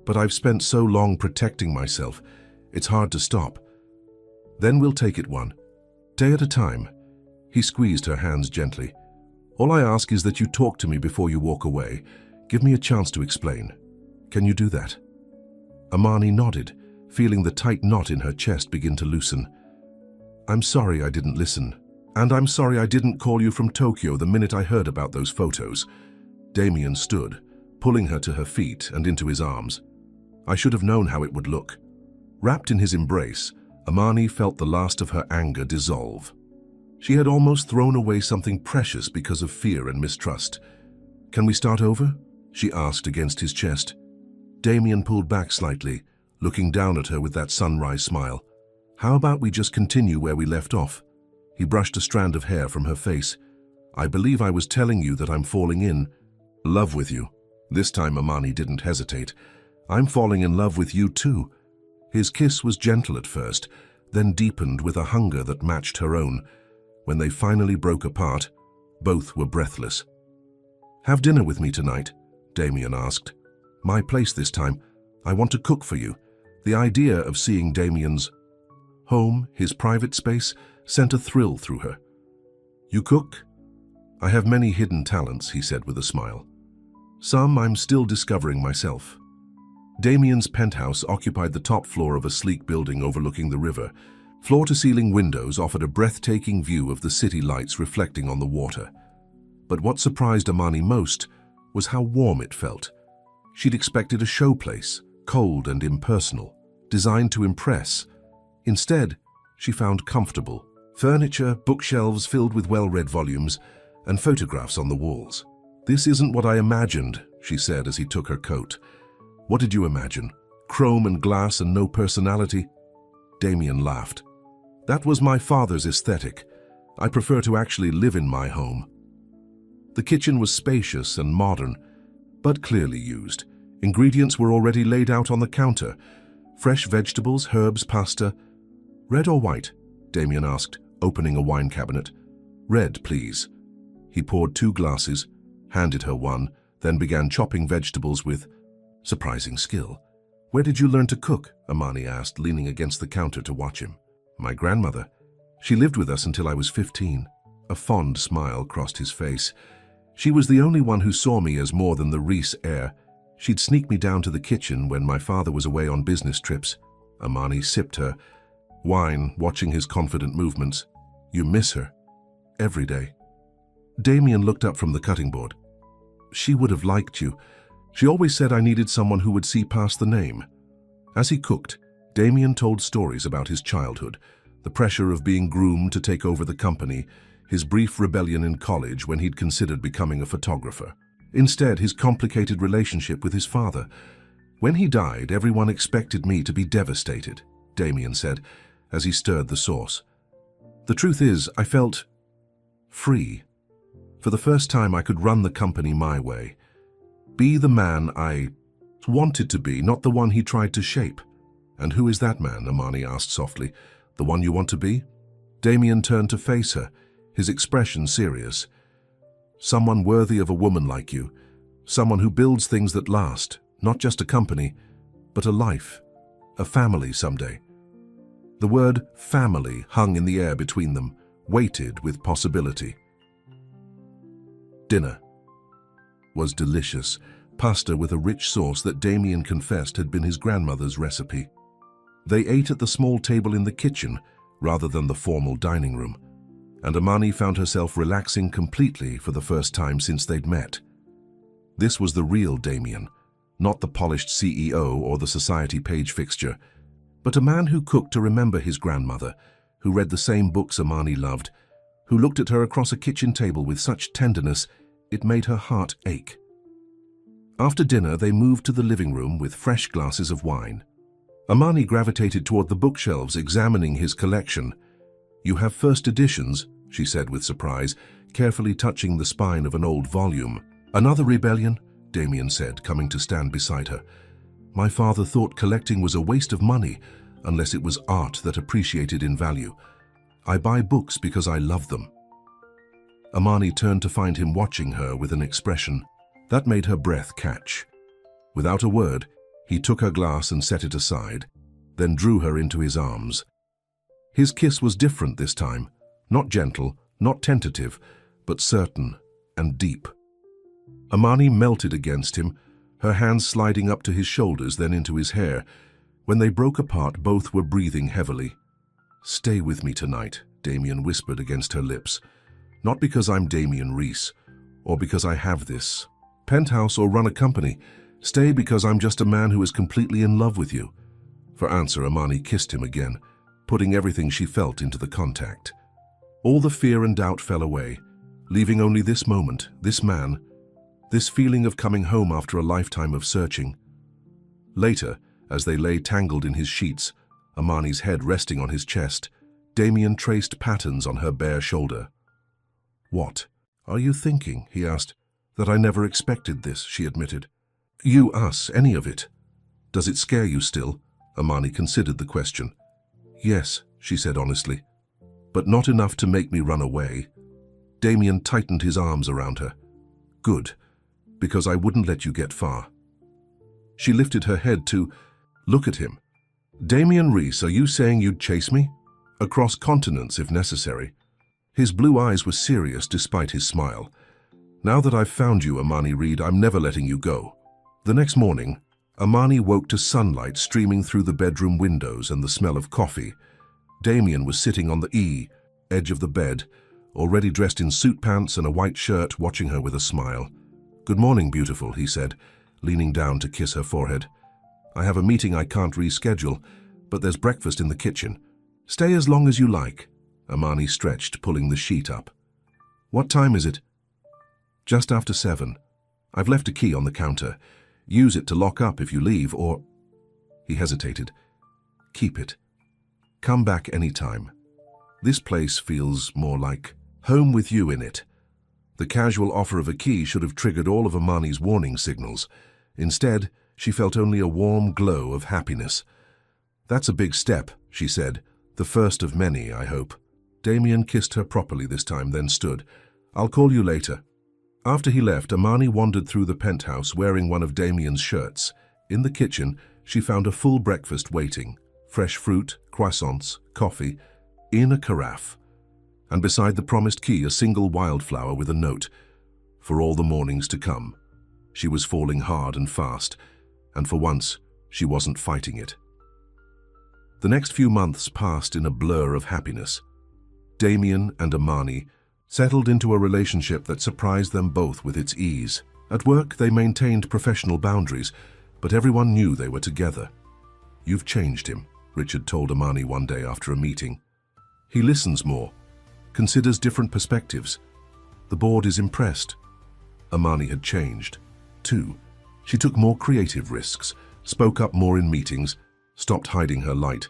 But I've spent so long protecting myself, it's hard to stop. Then we'll take it one day at a time. He squeezed her hands gently. All I ask is that you talk to me before you walk away. Give me a chance to explain. Can you do that? Amani nodded, feeling the tight knot in her chest begin to loosen. I'm sorry I didn't listen. And I'm sorry I didn't call you from Tokyo the minute I heard about those photos. Damien stood, pulling her to her feet and into his arms. I should have known how it would look. Wrapped in his embrace, Amani felt the last of her anger dissolve. She had almost thrown away something precious because of fear and mistrust. Can we start over? She asked against his chest. Damien pulled back slightly, looking down at her with that sunrise smile. How about we just continue where we left off? He brushed a strand of hair from her face. I believe I was telling you that I'm falling in love with you. This time Amani didn't hesitate. I'm falling in love with you too. His kiss was gentle at first, then deepened with a hunger that matched her own. When they finally broke apart, both were breathless. Have dinner with me tonight, Damien asked. My place this time. I want to cook for you. The idea of seeing Damien's home, his private space, sent a thrill through her. You cook? I have many hidden talents, he said with a smile. Some I'm still discovering myself. Damien's penthouse occupied the top floor of a sleek building overlooking the river. Floor-to-ceiling windows offered a breathtaking view of the city lights reflecting on the water. But what surprised Amani most was how warm it felt. She'd expected a showplace, cold and impersonal, designed to impress. Instead, she found comfortable furniture, bookshelves filled with well-read volumes, and photographs on the walls. This isn't what I imagined, she said as he took her coat. What did you imagine? Chrome and glass and no personality? Damien laughed. That was my father's aesthetic. I prefer to actually live in my home. The kitchen was spacious and modern, but clearly used. Ingredients were already laid out on the counter. Fresh vegetables, herbs, pasta. Red or white? Damien asked, opening a wine cabinet. Red, please. He poured 2 glasses, handed her one, then began chopping vegetables with surprising skill. Where did you learn to cook? Amani asked, leaning against the counter to watch him. My grandmother. She lived with us until I was 15. A fond smile crossed his face. She was the only one who saw me as more than the Reese heir. She'd sneak me down to the kitchen when my father was away on business trips. Amani sipped her wine, watching his confident movements. You miss her. Every day. Damien looked up from the cutting board. She would have liked you. She always said I needed someone who would see past the name. As he cooked, Damien told stories about his childhood, the pressure of being groomed to take over the company, his brief rebellion in college when he'd considered becoming a photographer. Instead, his complicated relationship with his father. When he died, everyone expected me to be devastated, Damien said, as he stirred the sauce. The truth is, I felt free. For the first time, I could run the company my way. Be the man I wanted to be, not the one he tried to shape. And who is that man? Amani asked softly. The one you want to be? Damien turned to face her, his expression serious. Someone worthy of a woman like you. Someone who builds things that last, not just a company, but a life, a family someday. The word family hung in the air between them, weighted with possibility. Dinner was delicious, pasta with a rich sauce that Damien confessed had been his grandmother's recipe. They ate at the small table in the kitchen rather than the formal dining room, and Amani found herself relaxing completely for the first time since they'd met. This was the real Damien, not the polished CEO or the society page fixture, but a man who cooked to remember his grandmother, who read the same books Amani loved, who looked at her across a kitchen table with such tenderness it made her heart ache. After dinner, they moved to the living room with fresh glasses of wine. Amani gravitated toward the bookshelves, examining his collection. "You have first editions," she said with surprise, carefully touching the spine of an old volume. "Another rebellion?" Damien said, coming to stand beside her. "My father thought collecting was a waste of money, unless it was art that appreciated in value. I buy books because I love them." Amani turned to find him watching her with an expression that made her breath catch. Without a word, he took her glass and set it aside, then drew her into his arms. His kiss was different this time, not gentle, not tentative, but certain and deep. Amani melted against him, her hands sliding up to his shoulders, then into his hair. When they broke apart, both were breathing heavily. "Stay with me tonight," Damien whispered against her lips. "Not because I'm Damien Reese, or because I have this penthouse or run a company. Stay because I'm just a man who is completely in love with you." For answer, Amani kissed him again, putting everything she felt into the contact. All the fear and doubt fell away, leaving only this moment, this man, this feeling of coming home after a lifetime of searching. Later, as they lay tangled in his sheets, Amani's head resting on his chest, Damien traced patterns on her bare shoulder. "What are you thinking?" he asked. "That I never expected this," she admitted. "You, us, any of it. Does it scare you still?" Amani considered the question. "Yes," she said honestly, "but not enough to make me run away." Damien tightened his arms around her. "Good, because I wouldn't let you get far." She lifted her head to look at him. "Damien Reese, are you saying you'd chase me? Across continents if necessary?" His blue eyes were serious despite his smile. "Now that I've found you, Amani Reed, I'm never letting you go." The next morning, Amani woke to sunlight streaming through the bedroom windows and the smell of coffee. Damien was sitting on the edge of the bed, already dressed in suit pants and a white shirt, watching her with a smile. "Good morning, beautiful," he said, leaning down to kiss her forehead. "I have a meeting I can't reschedule, but there's breakfast in the kitchen. Stay as long as you like." Amani stretched, pulling the sheet up. "What time is it?" "Just after 7. I've left a key on the counter. Use it to lock up if you leave, or—" He hesitated. "Keep it. Come back any time. This place feels more like home with you in it." The casual offer of a key should have triggered all of Amani's warning signals. Instead, she felt only a warm glow of happiness. "That's a big step," she said. "The first of many, I hope." Damien kissed her properly this time, then stood. "I'll call you later." After he left, Amani wandered through the penthouse wearing one of Damien's shirts. In the kitchen, she found a full breakfast waiting. Fresh fruit, croissants, coffee, in a carafe. And beside the promised key, a single wildflower with a note. For all the mornings to come. She was falling hard and fast, and for once, she wasn't fighting it. The next few months passed in a blur of happiness. Damien and Amani settled into a relationship that surprised them both with its ease. At work, they maintained professional boundaries, but everyone knew they were together. "You've changed him," Richard told Amani one day after a meeting. "He listens more, considers different perspectives. The board is impressed." Amani had changed, too. She took more creative risks, spoke up more in meetings, stopped hiding her light.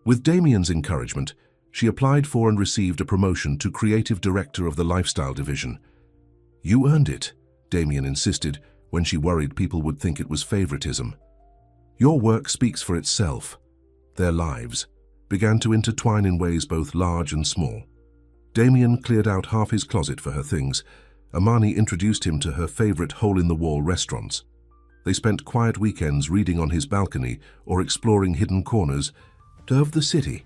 With Damien's encouragement, she applied for and received a promotion to Creative Director of the Lifestyle Division. "You earned it," Damien insisted, when she worried people would think it was favoritism. "Your work speaks for itself." Their lives began to intertwine in ways both large and small. Damien cleared out half his closet for her things. Amani introduced him to her favorite hole-in-the-wall restaurants. They spent quiet weekends reading on his balcony or exploring hidden corners of the city.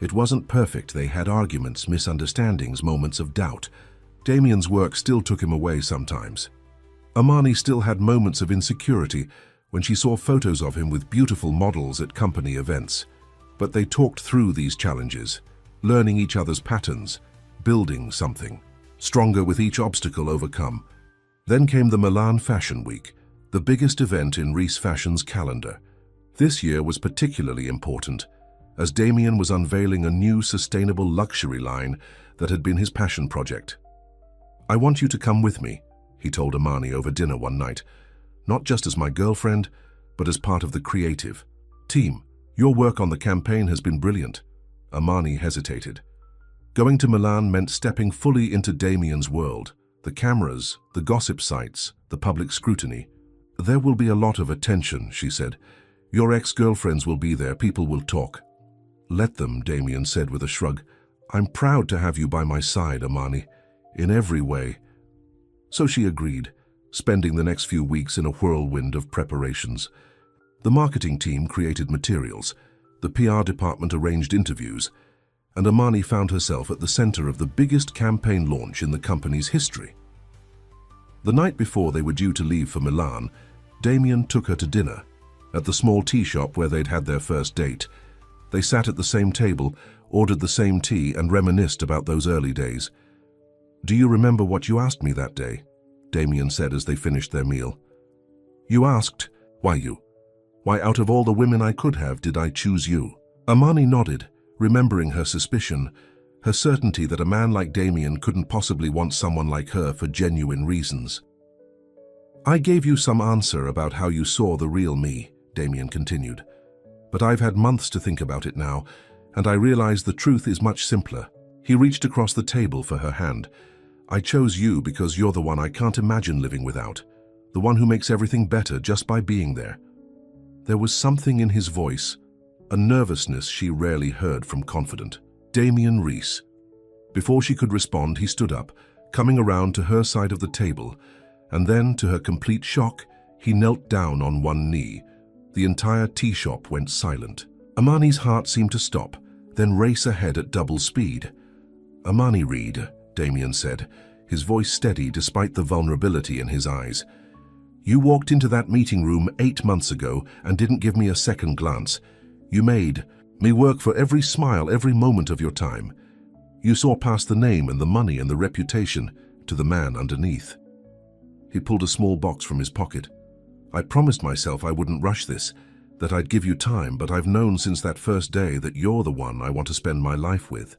It wasn't perfect. They had arguments, misunderstandings, moments of doubt. Damien's work still took him away sometimes. Amani still had moments of insecurity when she saw photos of him with beautiful models at company events. But they talked through these challenges, learning each other's patterns, building something, stronger with each obstacle overcome. Then came the Milan Fashion Week, the biggest event in Reiss Fashion's calendar. This year was particularly important, as Damien was unveiling a new sustainable luxury line that had been his passion project. "I want you to come with me," he told Amani over dinner one night, "not just as my girlfriend, but as part of the creative team. Your work on the campaign has been brilliant." Amani hesitated. Going to Milan meant stepping fully into Damien's world. The cameras, the gossip sites, the public scrutiny. "There will be a lot of attention," she said. "Your ex-girlfriends will be there, people will talk." "Let them," Damien said with a shrug. "I'm proud to have you by my side, Amani, in every way." So she agreed, spending the next few weeks in a whirlwind of preparations. The marketing team created materials, the PR department arranged interviews, and Amani found herself at the center of the biggest campaign launch in the company's history. The night before they were due to leave for Milan, Damien took her to dinner, at the small tea shop where they'd had their first date. They sat at the same table, ordered the same tea, and reminisced about those early days. "Do you remember what you asked me that day?" Damien said as they finished their meal. "You asked, why you? Why out of all the women I could have, did I choose you?" Amani nodded, remembering her suspicion, her certainty that a man like Damien couldn't possibly want someone like her for genuine reasons. "I gave you some answer about how you saw the real me," Damien continued. "But I've had months to think about it now, and I realize the truth is much simpler." He reached across the table for her hand. "I chose you because you're the one I can't imagine living without, the one who makes everything better just by being there." There was something in his voice, a nervousness she rarely heard from confident Damien Reiss. Before she could respond, he stood up, coming around to her side of the table, and then, to her complete shock, he knelt down on one knee. The entire tea shop went silent. Amani's heart seemed to stop, then race ahead at double speed. "Amani Reed," Damien said, his voice steady despite the vulnerability in his eyes. "You walked into that meeting room 8 months ago and didn't give me a second glance. You made me work for every smile, every moment of your time. You saw past the name and the money and the reputation to the man underneath." He pulled a small box from his pocket. "I promised myself I wouldn't rush this, that I'd give you time, but I've known since that first day that you're the one I want to spend my life with."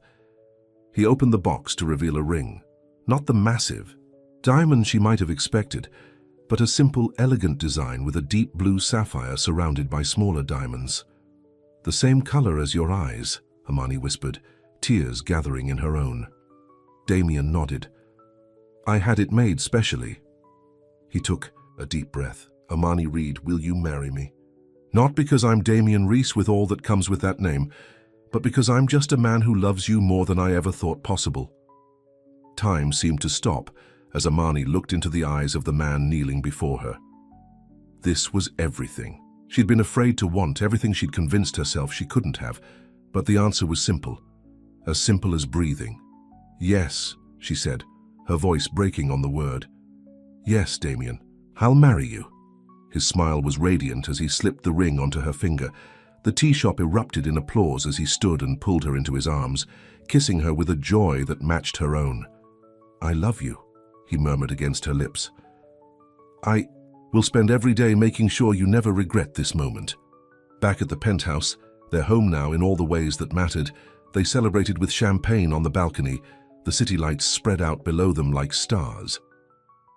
He opened the box to reveal a ring. Not the massive diamond she might have expected, but a simple, elegant design with a deep blue sapphire surrounded by smaller diamonds. "The same color as your eyes," Amani whispered, tears gathering in her own. Damien nodded. "I had it made specially." He took a deep breath. "Amani Reed, will you marry me? Not because I'm Damien Reiss with all that comes with that name, but because I'm just a man who loves you more than I ever thought possible." Time seemed to stop as Amani looked into the eyes of the man kneeling before her. This was everything. She'd been afraid to want, everything she'd convinced herself she couldn't have, but the answer was simple as breathing. "Yes," she said, her voice breaking on the word. "Yes, Damien, I'll marry you." His smile was radiant as he slipped the ring onto her finger. The tea shop erupted in applause as he stood and pulled her into his arms, kissing her with a joy that matched her own. "I love you," he murmured against her lips. "I will spend every day making sure you never regret this moment." Back at the penthouse, their home now in all the ways that mattered, they celebrated with champagne on the balcony, the city lights spread out below them like stars.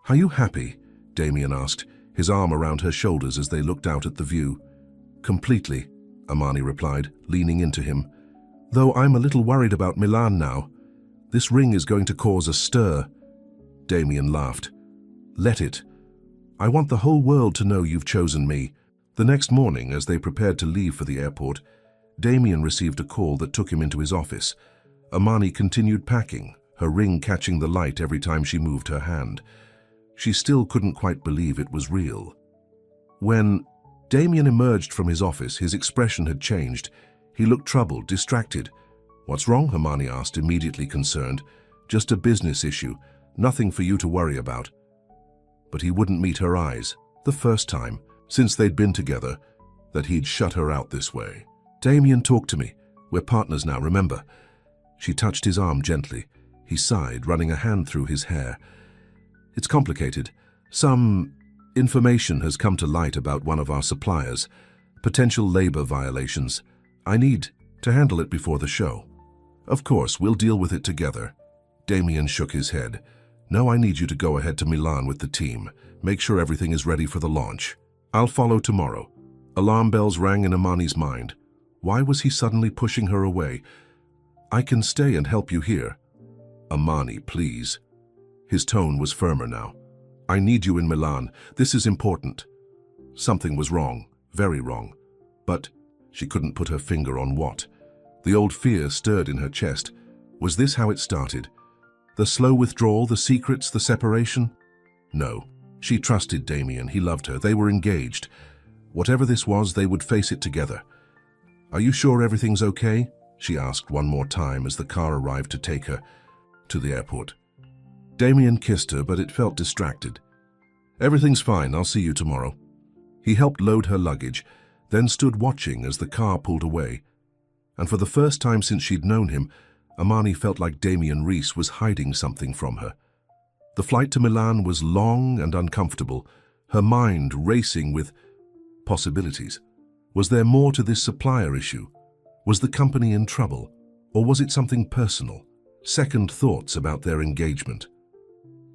"Are you happy?" Damien asked, his arm around her shoulders as they looked out at the view. "Completely," Amani replied, leaning into him. "Though I'm a little worried about Milan now. This ring is going to cause a stir." Damien laughed. "Let it. I want the whole world to know you've chosen me." The next morning, as they prepared to leave for the airport, Damien received a call that took him into his office. Amani continued packing, her ring catching the light every time she moved her hand. She still couldn't quite believe it was real. When Damien emerged from his office, his expression had changed. He looked troubled, distracted. "What's wrong?" Hermione asked, immediately concerned. "Just a business issue. Nothing for you to worry about." But he wouldn't meet her eyes. The first time, since they'd been together, that he'd shut her out this way. "Damien, talk to me. We're partners now, remember?" She touched his arm gently. He sighed, running a hand through his hair. "It's complicated. Some information has come to light about one of our suppliers. Potential labor violations. I need to handle it before the show." "Of course, we'll deal with it together." Damien shook his head. "No, I need you to go ahead to Milan with the team. Make sure everything is ready for the launch. I'll follow tomorrow." Alarm bells rang in Amani's mind. Why was he suddenly pushing her away? "I can stay and help you here." "Amani, please." His tone was firmer now. "I need you in Milan. This is important." Something was wrong, very wrong. But she couldn't put her finger on what. The old fear stirred in her chest. Was this how it started? The slow withdrawal, the secrets, the separation? No. She trusted Damien. He loved her. They were engaged. Whatever this was, they would face it together. "Are you sure everything's okay?" she asked one more time as the car arrived to take her to the airport. Damien kissed her, but it felt distracted. "Everything's fine. I'll see you tomorrow." He helped load her luggage, then stood watching as the car pulled away. And for the first time since she'd known him, Amani felt like Damien Reese was hiding something from her. The flight to Milan was long and uncomfortable, her mind racing with possibilities. Was there more to this supplier issue? Was the company in trouble? Or was it something personal? Second thoughts about their engagement.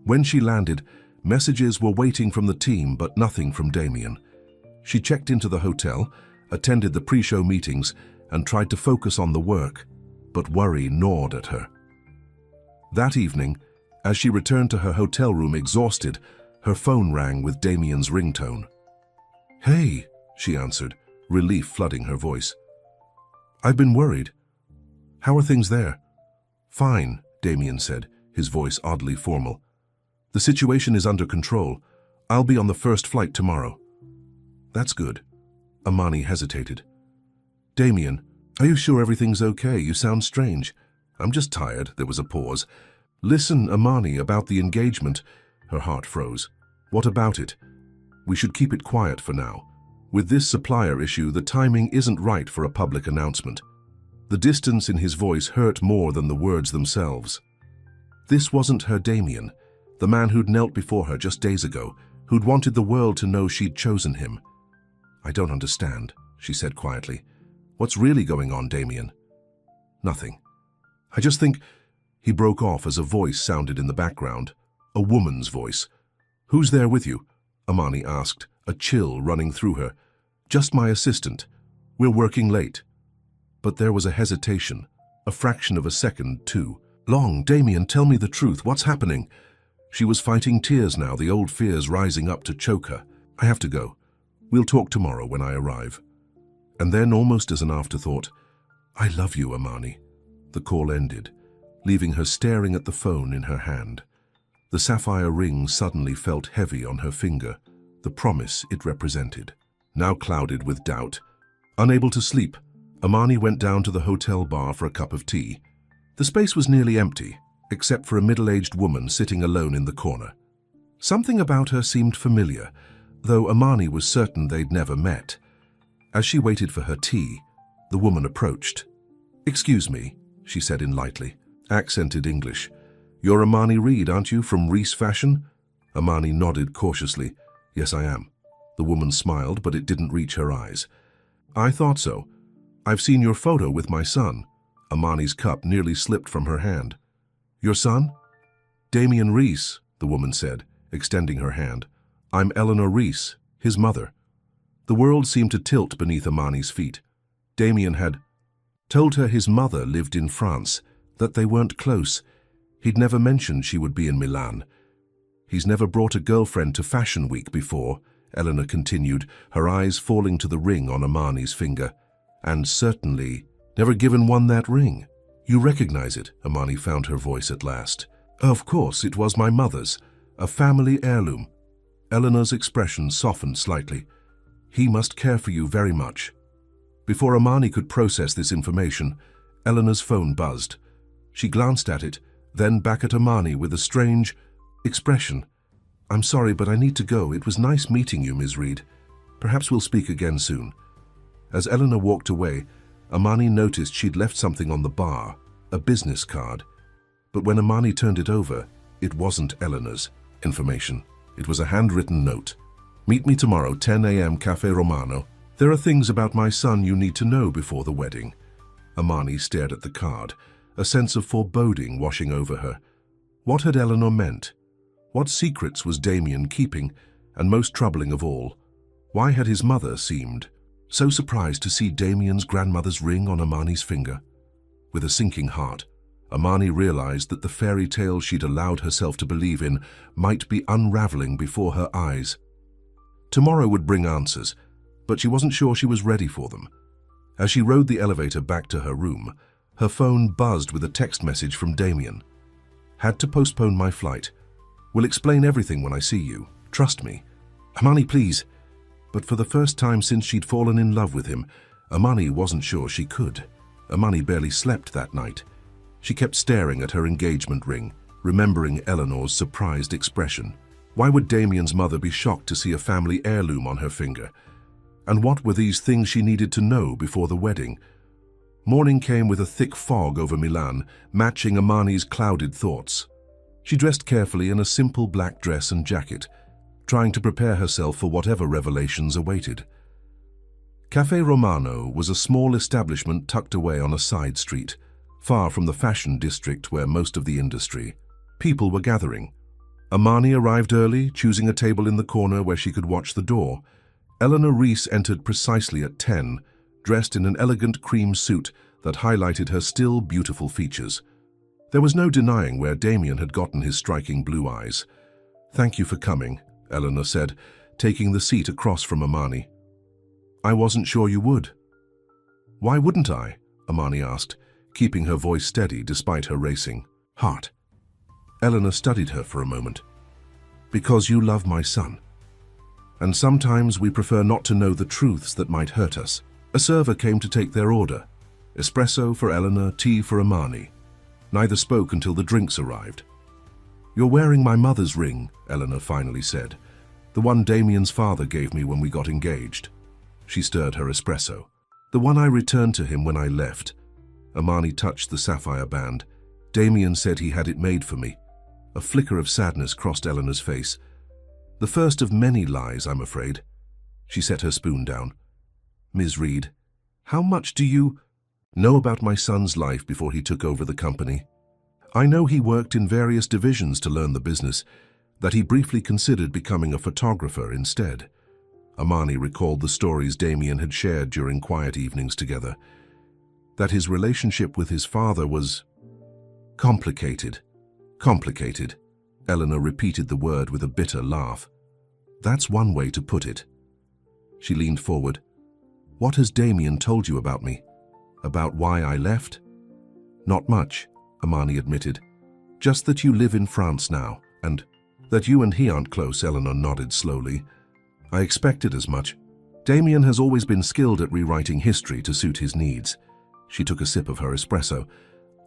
When she landed, messages were waiting from the team, but nothing from Damien. She checked into the hotel, attended the pre-show meetings, and tried to focus on the work, but worry gnawed at her. That evening, as she returned to her hotel room exhausted, her phone rang with Damien's ringtone. "Hey," she answered, relief flooding her voice. "I've been worried. How are things there?" "Fine," Damien said, his voice oddly formal. "The situation is under control. I'll be on the first flight tomorrow." "That's good." Amani hesitated. "Damien, are you sure everything's okay? You sound strange." "I'm just tired." There was a pause. "Listen, Amani, about the engagement." Her heart froze. "What about it?" "We should keep it quiet for now. With this supplier issue, the timing isn't right for a public announcement." The distance in his voice hurt more than the words themselves. This wasn't her Damien, the man who'd knelt before her just days ago, who'd wanted the world to know she'd chosen him. "I don't understand," she said quietly. "What's really going on, Damien?" "Nothing. I just think—" He broke off as a voice sounded in the background, a woman's voice. "Who's there with you?" Amani asked, a chill running through her. "Just my assistant. We're working late." But there was a hesitation, a fraction of a second, too. "Long, Damien, tell me the truth. What's happening?" She was fighting tears now, the old fears rising up to choke her. "I have to go. We'll talk tomorrow when I arrive." And then, almost as an afterthought, "I love you, Amani." The call ended, leaving her staring at the phone in her hand. The sapphire ring suddenly felt heavy on her finger, the promise it represented. Now clouded with doubt, unable to sleep, Amani went down to the hotel bar for a cup of tea. The space was nearly empty, except for a middle-aged woman sitting alone in the corner. Something about her seemed familiar, though Amani was certain they'd never met. As she waited for her tea, the woman approached. "Excuse me," she said in lightly, accented English. "You're Amani Reed, aren't you, from Reese Fashion?" Amani nodded cautiously. "Yes, I am." The woman smiled, but it didn't reach her eyes. "I thought so. I've seen your photo with my son." Amani's cup nearly slipped from her hand. "Your son?" "Damien Reese," the woman said, extending her hand. "I'm Eleanor Reese, his mother." The world seemed to tilt beneath Amani's feet. Damien had told her his mother lived in France, that they weren't close. He'd never mentioned she would be in Milan. "He's never brought a girlfriend to Fashion Week before," Eleanor continued, her eyes falling to the ring on Amani's finger. "And certainly never given one that ring." "You recognize it?" Amani found her voice at last. "Of course, it was my mother's, a family heirloom." Eleanor's expression softened slightly. "He must care for you very much." Before Amani could process this information, Eleanor's phone buzzed. She glanced at it, then back at Amani with a strange expression. "I'm sorry, but I need to go. It was nice meeting you, Ms. Reed. Perhaps we'll speak again soon." As Eleanor walked away, Amani noticed she'd left something on the bar, a business card. But when Amani turned it over, it wasn't Eleanor's information. It was a handwritten note. "Meet me tomorrow, 10 a.m. Cafe Romano. There are things about my son you need to know before the wedding." Amani stared at the card, a sense of foreboding washing over her. What had Eleanor meant? What secrets was Damien keeping? And most troubling of all, why had his mother seemed so surprised to see Damien's grandmother's ring on Amani's finger? With a sinking heart, Amani realized that the fairy tale she'd allowed herself to believe in might be unraveling before her eyes. Tomorrow would bring answers, but she wasn't sure she was ready for them. As she rode the elevator back to her room, her phone buzzed with a text message from Damien. "Had to postpone my flight. Will explain everything when I see you. Trust me. Amani, please." But for the first time since she'd fallen in love with him, Amani wasn't sure she could. Amani barely slept that night. She kept staring at her engagement ring, remembering Eleanor's surprised expression. Why would Damien's mother be shocked to see a family heirloom on her finger? And what were these things she needed to know before the wedding? Morning came with a thick fog over Milan, matching Amani's clouded thoughts. She dressed carefully in a simple black dress and jacket, trying to prepare herself for whatever revelations awaited. Cafe Romano was a small establishment tucked away on a side street, far from the fashion district where most of the industry. People were gathering. Amani arrived early, choosing a table in the corner where she could watch the door. Eleanor Rees entered precisely at 10, dressed in an elegant cream suit that highlighted her still beautiful features. There was no denying where Damien had gotten his striking blue eyes. "Thank you for coming," Eleanor said, taking the seat across from Amani. "I wasn't sure you would." "Why wouldn't I?" Amani asked, keeping her voice steady despite her racing heart. Eleanor studied her for a moment. "Because you love my son. And sometimes we prefer not to know the truths that might hurt us." A server came to take their order. Espresso for Eleanor, tea for Amani. Neither spoke until the drinks arrived. "You're wearing my mother's ring," Eleanor finally said. "The one Damien's father gave me when we got engaged." She stirred her espresso. "The one I returned to him when I left." Amani touched the sapphire band. "Damien said he had it made for me." A flicker of sadness crossed Eleanor's face. "The first of many lies, I'm afraid." She set her spoon down. "Ms. Reed, how much do you know about my son's life before he took over the company?" "I know he worked in various divisions to learn the business, that he briefly considered becoming a photographer instead." Amani recalled the stories Damien had shared during quiet evenings together. That his relationship with his father was complicated. Complicated. Eleanor repeated the word with a bitter laugh. "That's one way to put it." She leaned forward. "What has Damien told you about me? About why I left?" "Not much," Amani admitted. "Just that you live in France now, and that you and he aren't close." Eleanor nodded slowly. "I expected as much. Damien has always been skilled at rewriting history to suit his needs." She took a sip of her espresso.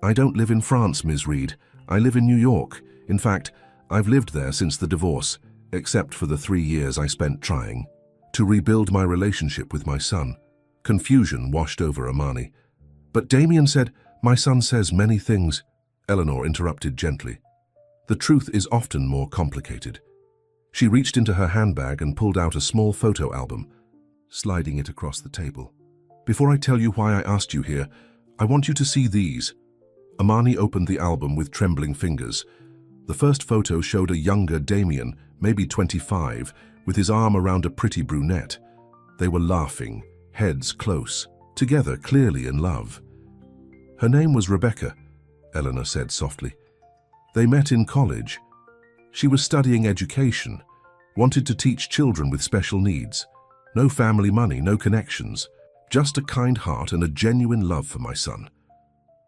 "I don't live in France, Ms. Reed. I live in New York. In fact, I've lived there since the divorce, except for the 3 years I spent trying to rebuild my relationship with my son." Confusion washed over Amani. "But Damien said—" "My son says many things," Eleanor interrupted gently. "The truth is often more complicated." She reached into her handbag and pulled out a small photo album, sliding it across the table. "Before I tell you why I asked you here, I want you to see these." Amani opened the album with trembling fingers. The first photo showed a younger Damien, maybe 25, with his arm around a pretty brunette. They were laughing, heads close, together clearly in love. "Her name was Rebecca," Eleanor said softly. "They met in college. She was studying education, wanted to teach children with special needs. No family money, no connections, just a kind heart and a genuine love for my son."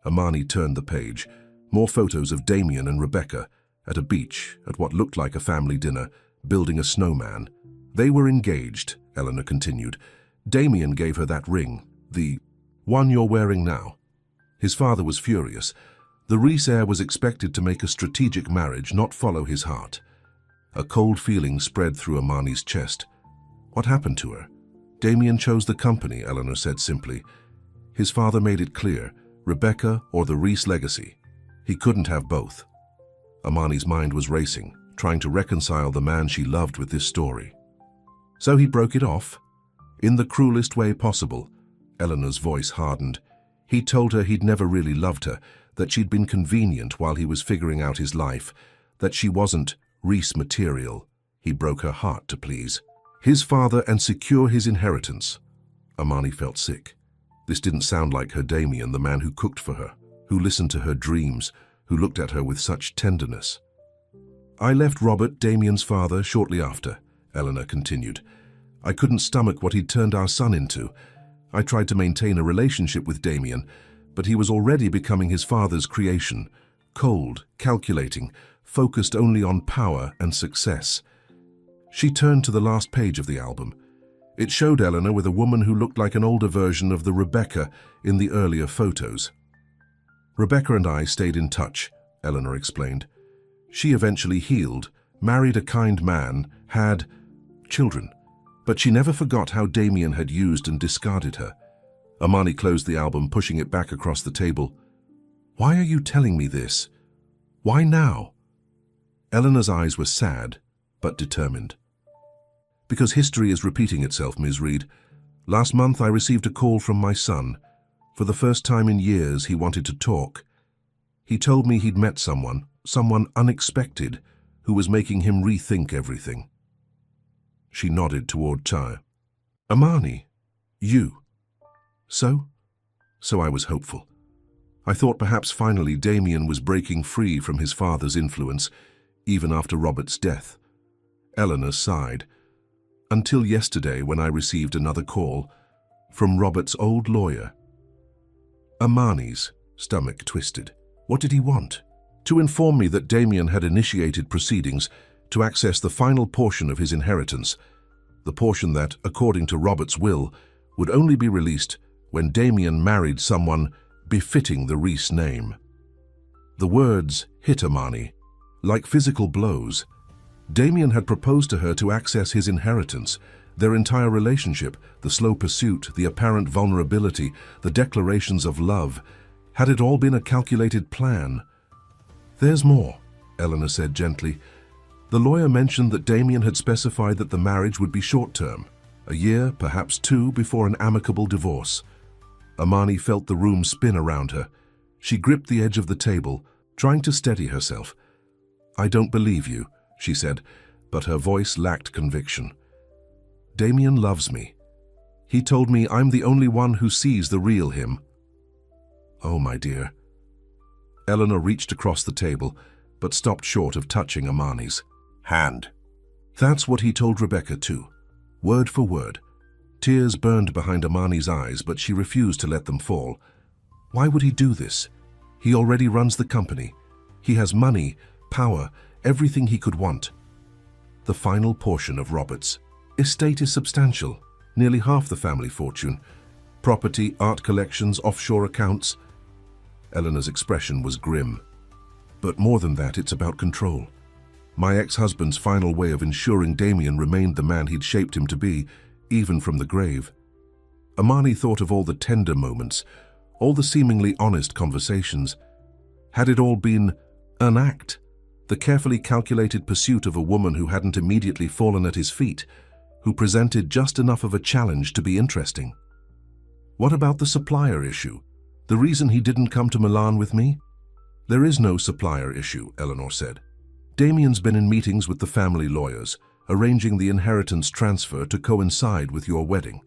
Amani turned the page. More photos of Damien and Rebecca, at a beach, at what looked like a family dinner, building a snowman. "They were engaged," Eleanor continued. "Damien gave her that ring, the one you're wearing now." His father was furious. The Rees heir was expected to make a strategic marriage, not follow his heart. A cold feeling spread through Amani's chest. What happened to her? Damien chose the company, Eleanor said simply. His father made it clear, Rebecca or the Rees legacy. He couldn't have both. Amani's mind was racing, trying to reconcile the man she loved with this story. So he broke it off? In the cruelest way possible. Eleanor's voice hardened. He told her he'd never really loved her, that she'd been convenient while he was figuring out his life, that she wasn't Rees material. He broke her heart to please his father and secure his inheritance. Amani felt sick. This didn't sound like her Damien, the man who cooked for her, who listened to her dreams, who looked at her with such tenderness. I left Robert, Damien's father, shortly after, Eleanor continued. I couldn't stomach what he'd turned our son into. I tried to maintain a relationship with Damien, but he was already becoming his father's creation, cold, calculating, focused only on power and success. She turned to the last page of the album. It showed Eleanor with a woman who looked like an older version of the Rebecca in the earlier photos. Rebecca and I stayed in touch, Eleanor explained. She eventually healed, married a kind man, had children, but she never forgot how Damien had used and discarded her. Amani closed the album, pushing it back across the table. Why are you telling me this? Why now? Eleanor's eyes were sad, but determined. Because history is repeating itself, Ms. Reed. Last month I received a call from my son. For the first time in years, he wanted to talk. He told me he'd met someone unexpected, who was making him rethink everything. She nodded toward Tyre. Amani, you. So I was hopeful. I thought perhaps finally Damien was breaking free from his father's influence, even after Robert's death. Eleanor sighed. Until yesterday, when I received another call from Robert's old lawyer. Amani's stomach twisted. What did he want? To inform me that Damien had initiated proceedings to access the final portion of his inheritance, the portion that, according to Robert's will, would only be released when Damien married someone befitting the Rees name. The words hit Amani like physical blows. Damien had proposed to her to access his inheritance, their entire relationship, the slow pursuit, the apparent vulnerability, the declarations of love. Had it all been a calculated plan? There's more, Eleanor said gently. The lawyer mentioned that Damien had specified that the marriage would be short-term, a year, perhaps two, before an amicable divorce. Amani felt the room spin around her. She gripped the edge of the table, trying to steady herself. I don't believe you, she said, but her voice lacked conviction. Damien loves me. He told me I'm the only one who sees the real him. Oh, my dear. Eleanor reached across the table, but stopped short of touching Amani's hand. That's what he told Rebecca too, word for word. Tears burned behind Amani's eyes, but she refused to let them fall. Why would he do this? He already runs the company. He has money, power, everything he could want. The final portion of Robert's estate is substantial, nearly half the family fortune. Property, art collections, offshore accounts. Eleanor's expression was grim. But more than that, it's about control. My ex-husband's final way of ensuring Damien remained the man he'd shaped him to be, even from the grave. Amani thought of all the tender moments, all the seemingly honest conversations. Had it all been an act? The carefully calculated pursuit of a woman who hadn't immediately fallen at his feet, who presented just enough of a challenge to be interesting. What about the supplier issue? The reason he didn't come to Milan with me? There is no supplier issue, Eleanor said. Damien's been in meetings with the family lawyers, arranging the inheritance transfer to coincide with your wedding.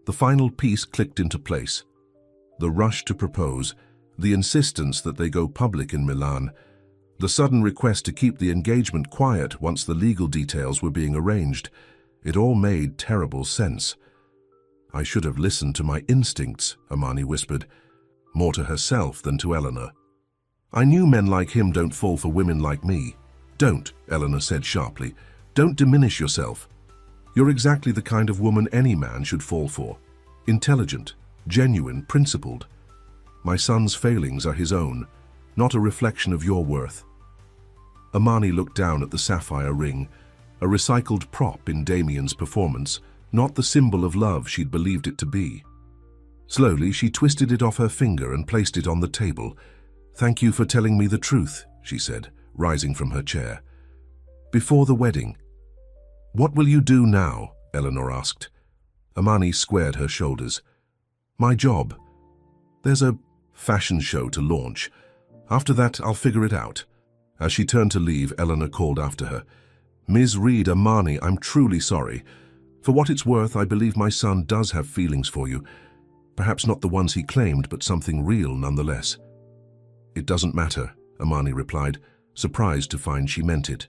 The final piece clicked into place. The rush to propose, the insistence that they go public in Milan, the sudden request to keep the engagement quiet once the legal details were being arranged. It all made terrible sense. I should have listened to my instincts, Amani whispered, more to herself than to Eleanor. I knew men like him don't fall for women like me. Don't, Eleanor said sharply. Don't diminish yourself. You're exactly the kind of woman any man should fall for. Intelligent, genuine, principled. My son's failings are his own, not a reflection of your worth. Amani looked down at the sapphire ring, a recycled prop in Damien's performance, not the symbol of love she'd believed it to be. Slowly, she twisted it off her finger and placed it on the table. "Thank you for telling me the truth," she said, rising from her chair. "Before the wedding." "What will you do now?" Eleanor asked. Amani squared her shoulders. "My job. There's a fashion show to launch. After that, I'll figure it out." As she turned to leave, Eleanor called after her. "Ms. Reed, Amani, I'm truly sorry. For what it's worth, I believe my son does have feelings for you. Perhaps not the ones he claimed, but something real nonetheless." "It doesn't matter," Amani replied, surprised to find she meant it.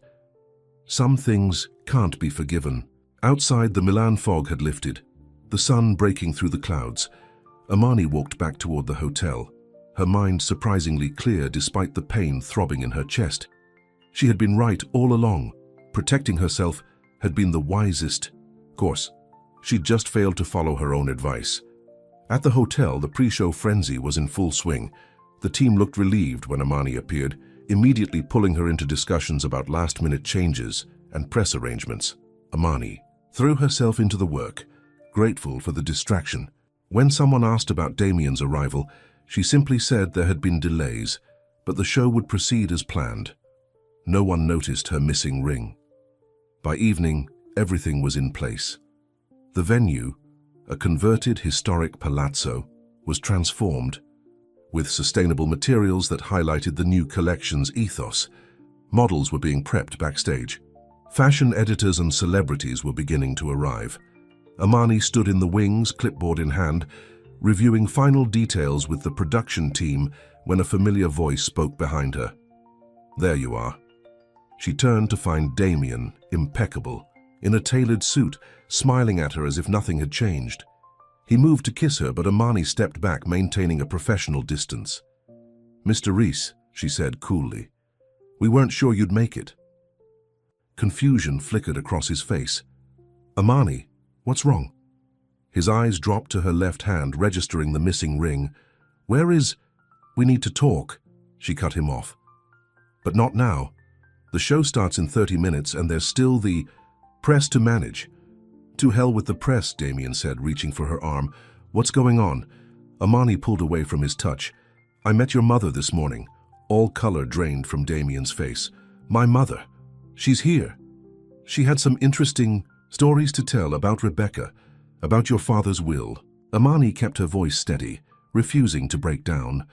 Some things can't be forgiven. Outside, the Milan fog had lifted, the sun breaking through the clouds. Amani walked back toward the hotel, her mind surprisingly clear despite the pain throbbing in her chest. She had been right all along. Protecting herself had been the wisest course. She'd just failed to follow her own advice. At the hotel, the pre-show frenzy was in full swing. The team looked relieved when Amani appeared, immediately pulling her into discussions about last-minute changes and press arrangements. Amani threw herself into the work, grateful for the distraction. When someone asked about Damien's arrival, she simply said there had been delays, but the show would proceed as planned. No one noticed her missing ring. By evening, everything was in place. The venue, a converted historic palazzo, was transformed, with sustainable materials that highlighted the new collection's ethos. Models were being prepped backstage. Fashion editors and celebrities were beginning to arrive. Amani stood in the wings, clipboard in hand, reviewing final details with the production team when a familiar voice spoke behind her. "There you are." She turned to find Damien, impeccable, in a tailored suit, smiling at her as if nothing had changed. He moved to kiss her, but Amani stepped back, maintaining a professional distance. "Mr. Rees," she said coolly, "we weren't sure you'd make it." Confusion flickered across his face. "Amani, what's wrong?" His eyes dropped to her left hand, registering the missing ring. "Where is—" "We need to talk," she cut him off. "But not now. The show starts in 30 minutes and there's still the press to manage." "To hell with the press," Damien said, reaching for her arm. "What's going on?" Amani pulled away from his touch. "I met your mother this morning." All color drained from Damien's face. "My mother? She's here. She had some interesting stories to tell about Rebecca, about your father's will." Amani kept her voice steady, refusing to break down.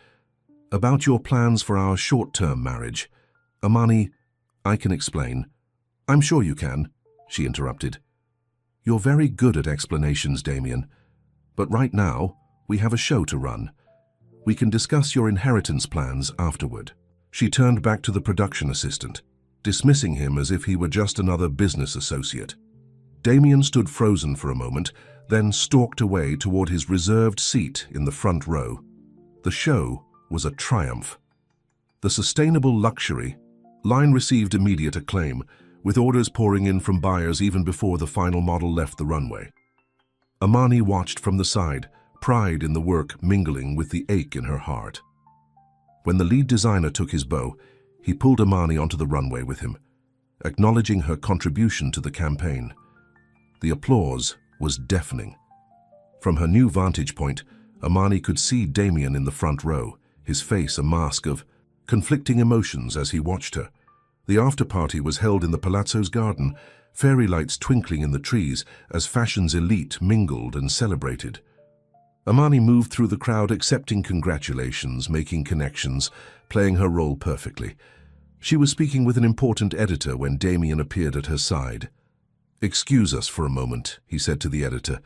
"About your plans for our short-term marriage." "Amani, I can explain." "I'm sure you can," she interrupted. "You're very good at explanations, Damien. But right now, we have a show to run. We can discuss your inheritance plans afterward." She turned back to the production assistant, dismissing him as if he were just another business associate. Damien stood frozen for a moment, then stalked away toward his reserved seat in the front row. The show was a triumph. The sustainable luxury line received immediate acclaim, with orders pouring in from buyers even before the final model left the runway. Amani watched from the side, pride in the work mingling with the ache in her heart. When the lead designer took his bow, he pulled Amani onto the runway with him, acknowledging her contribution to the campaign. The applause was deafening. From her new vantage point, Amani could see Damien in the front row, his face a mask of conflicting emotions as he watched her. The after-party was held in the palazzo's garden, fairy lights twinkling in the trees as fashion's elite mingled and celebrated. Amani moved through the crowd, accepting congratulations, making connections, playing her role perfectly. She was speaking with an important editor when Damien appeared at her side. "Excuse us for a moment," he said to the editor,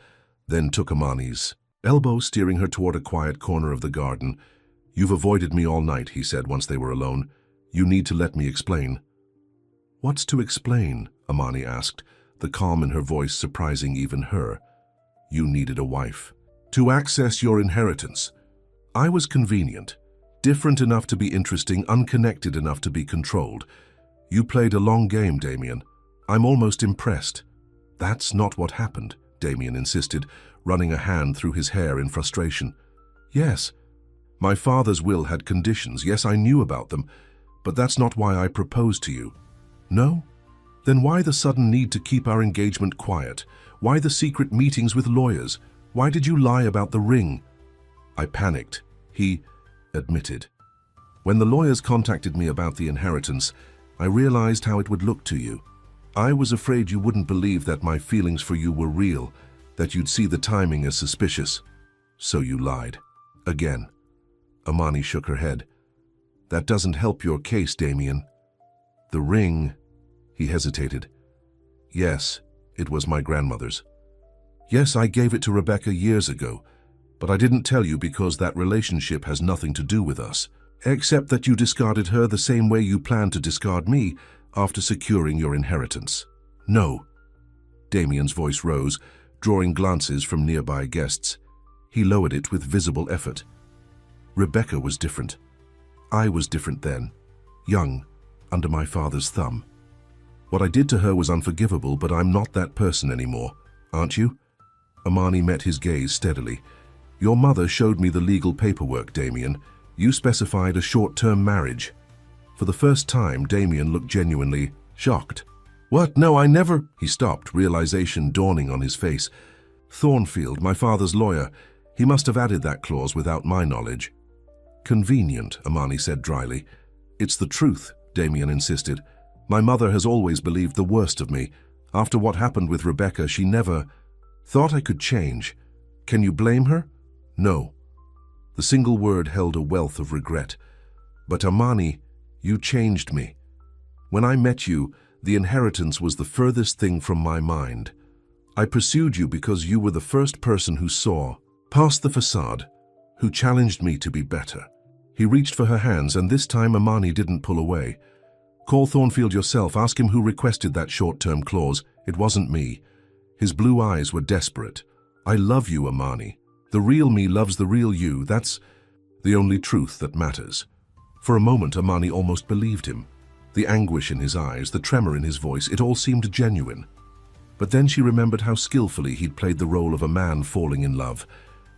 then took Amani's elbow, steering her toward a quiet corner of the garden. "You've avoided me all night," he said once they were alone. "You need to let me explain." "What's to explain?" Amani asked, the calm in her voice surprising even her. "You needed a wife. To access your inheritance. I was convenient, different enough to be interesting, unconnected enough to be controlled. You played a long game, Damien. I'm almost impressed." "That's not what happened," Damien insisted, running a hand through his hair in frustration. "Yes, My father's will had conditions. Yes, I knew about them, but that's not why I proposed to you. No? Then why the sudden need to keep our engagement quiet? Why the secret meetings with lawyers? Why did you lie about the ring? I panicked, he admitted. When the lawyers contacted me about the inheritance, I realized how it would look to you. I was afraid you wouldn't believe that my feelings for you were real, that you'd see the timing as suspicious. So you lied. Again. Amani shook her head. That doesn't help your case, Damien. The ring, he hesitated. Yes, it was my grandmother's. Yes, I gave it to Rebecca years ago, but I didn't tell you because that relationship has nothing to do with us, except that you discarded her the same way you planned to discard me after securing your inheritance. No. Damien's voice rose, drawing glances from nearby guests. He lowered it with visible effort. Rebecca was different. I was different then, young, under my father's thumb. What I did to her was unforgivable, but I'm not that person anymore, aren't you? Amani met his gaze steadily. Your mother showed me the legal paperwork, Damien. You specified a short-term marriage. For the first time, Damien looked genuinely shocked. What? No, I never... He stopped, realization dawning on his face. Thornfield, my father's lawyer. He must have added that clause without my knowledge. Convenient, Amani said dryly. It's the truth, Damien insisted. My mother has always believed the worst of me. After what happened with Rebecca, she never thought I could change. Can you blame her? No. The single word held a wealth of regret. But Amani, you changed me. When I met you, the inheritance was the furthest thing from my mind. I pursued you because you were the first person who saw past the facade, who challenged me to be better. He reached for her hands, and this time Amani didn't pull away. Call Thornfield yourself. Ask him who requested that short-term clause. It wasn't me. His blue eyes were desperate. I love you, Amani. The real me loves the real you. That's the only truth that matters. For a moment, Amani almost believed him. The anguish in his eyes, the tremor in his voice, it all seemed genuine. But then she remembered how skillfully he'd played the role of a man falling in love,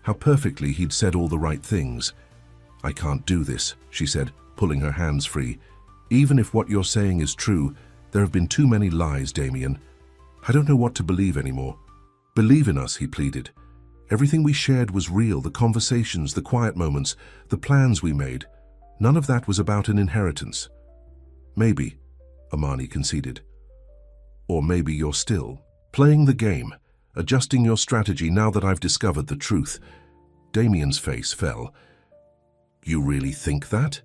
how perfectly he'd said all the right things. I can't do this, she said, pulling her hands free. Even if what you're saying is true, there have been too many lies, Damien. I don't know what to believe anymore. Believe in us, he pleaded. Everything we shared was real, the conversations, the quiet moments, the plans we made. None of that was about an inheritance. Maybe, Amani conceded. Or maybe you're still playing the game, adjusting your strategy now that I've discovered the truth. Damien's face fell. You really think that?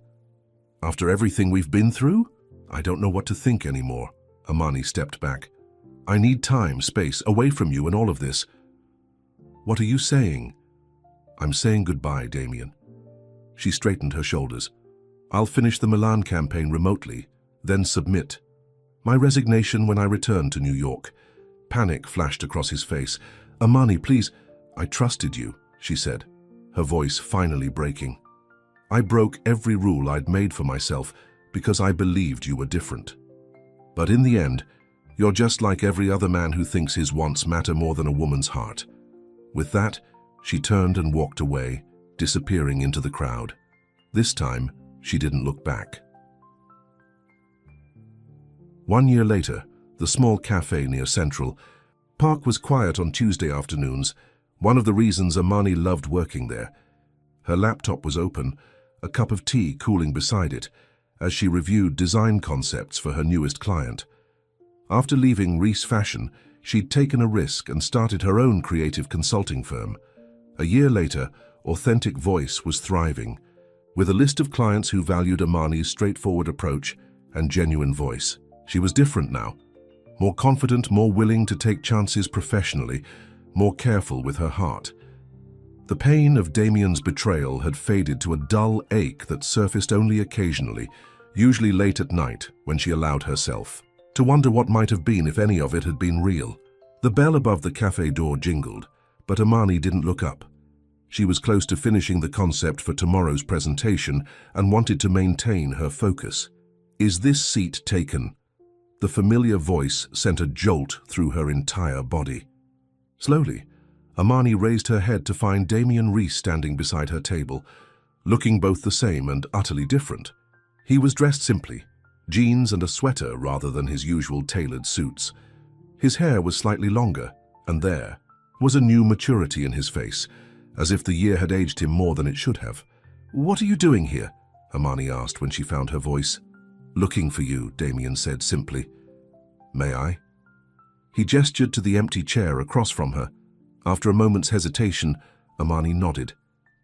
After everything we've been through? I don't know what to think anymore. Amani stepped back. I need time, space, away from you and all of this. What are you saying? I'm saying goodbye, Damien. She straightened her shoulders. I'll finish the Milan campaign remotely, then submit. My resignation when I return to New York. Panic flashed across his face. Amani, please. I trusted you, she said, her voice finally breaking. I broke every rule I'd made for myself because I believed you were different. But in the end, you're just like every other man who thinks his wants matter more than a woman's heart. With that, she turned and walked away, disappearing into the crowd. This time, she didn't look back. 1 year later, the small cafe near Central Park was quiet on Tuesday afternoons, one of the reasons Amani loved working there. Her laptop was open, a cup of tea cooling beside it, as she reviewed design concepts for her newest client. After leaving Reese Fashion, she'd taken a risk and started her own creative consulting firm. A year later, Authentic Voice was thriving, with a list of clients who valued Amani's straightforward approach and genuine voice. She was different now, more confident, more willing to take chances professionally, more careful with her heart. The pain of Damien's betrayal had faded to a dull ache that surfaced only occasionally, usually late at night when she allowed herself to wonder what might have been if any of it had been real. The bell above the cafe door jingled, but Amani didn't look up. She was close to finishing the concept for tomorrow's presentation and wanted to maintain her focus. Is this seat taken? The familiar voice sent a jolt through her entire body. Slowly, Amani raised her head to find Damien Reese standing beside her table. looking both the same and utterly different. He was dressed simply, jeans and a sweater rather than his usual tailored suits. His hair was slightly longer, and there was a new maturity in his face, as if the year had aged him more than it should have. "What are you doing here?" Amani asked when she found her voice. "Looking for you," Damien said simply. "May I?" He gestured to the empty chair across from her. After a moment's hesitation, Amani nodded.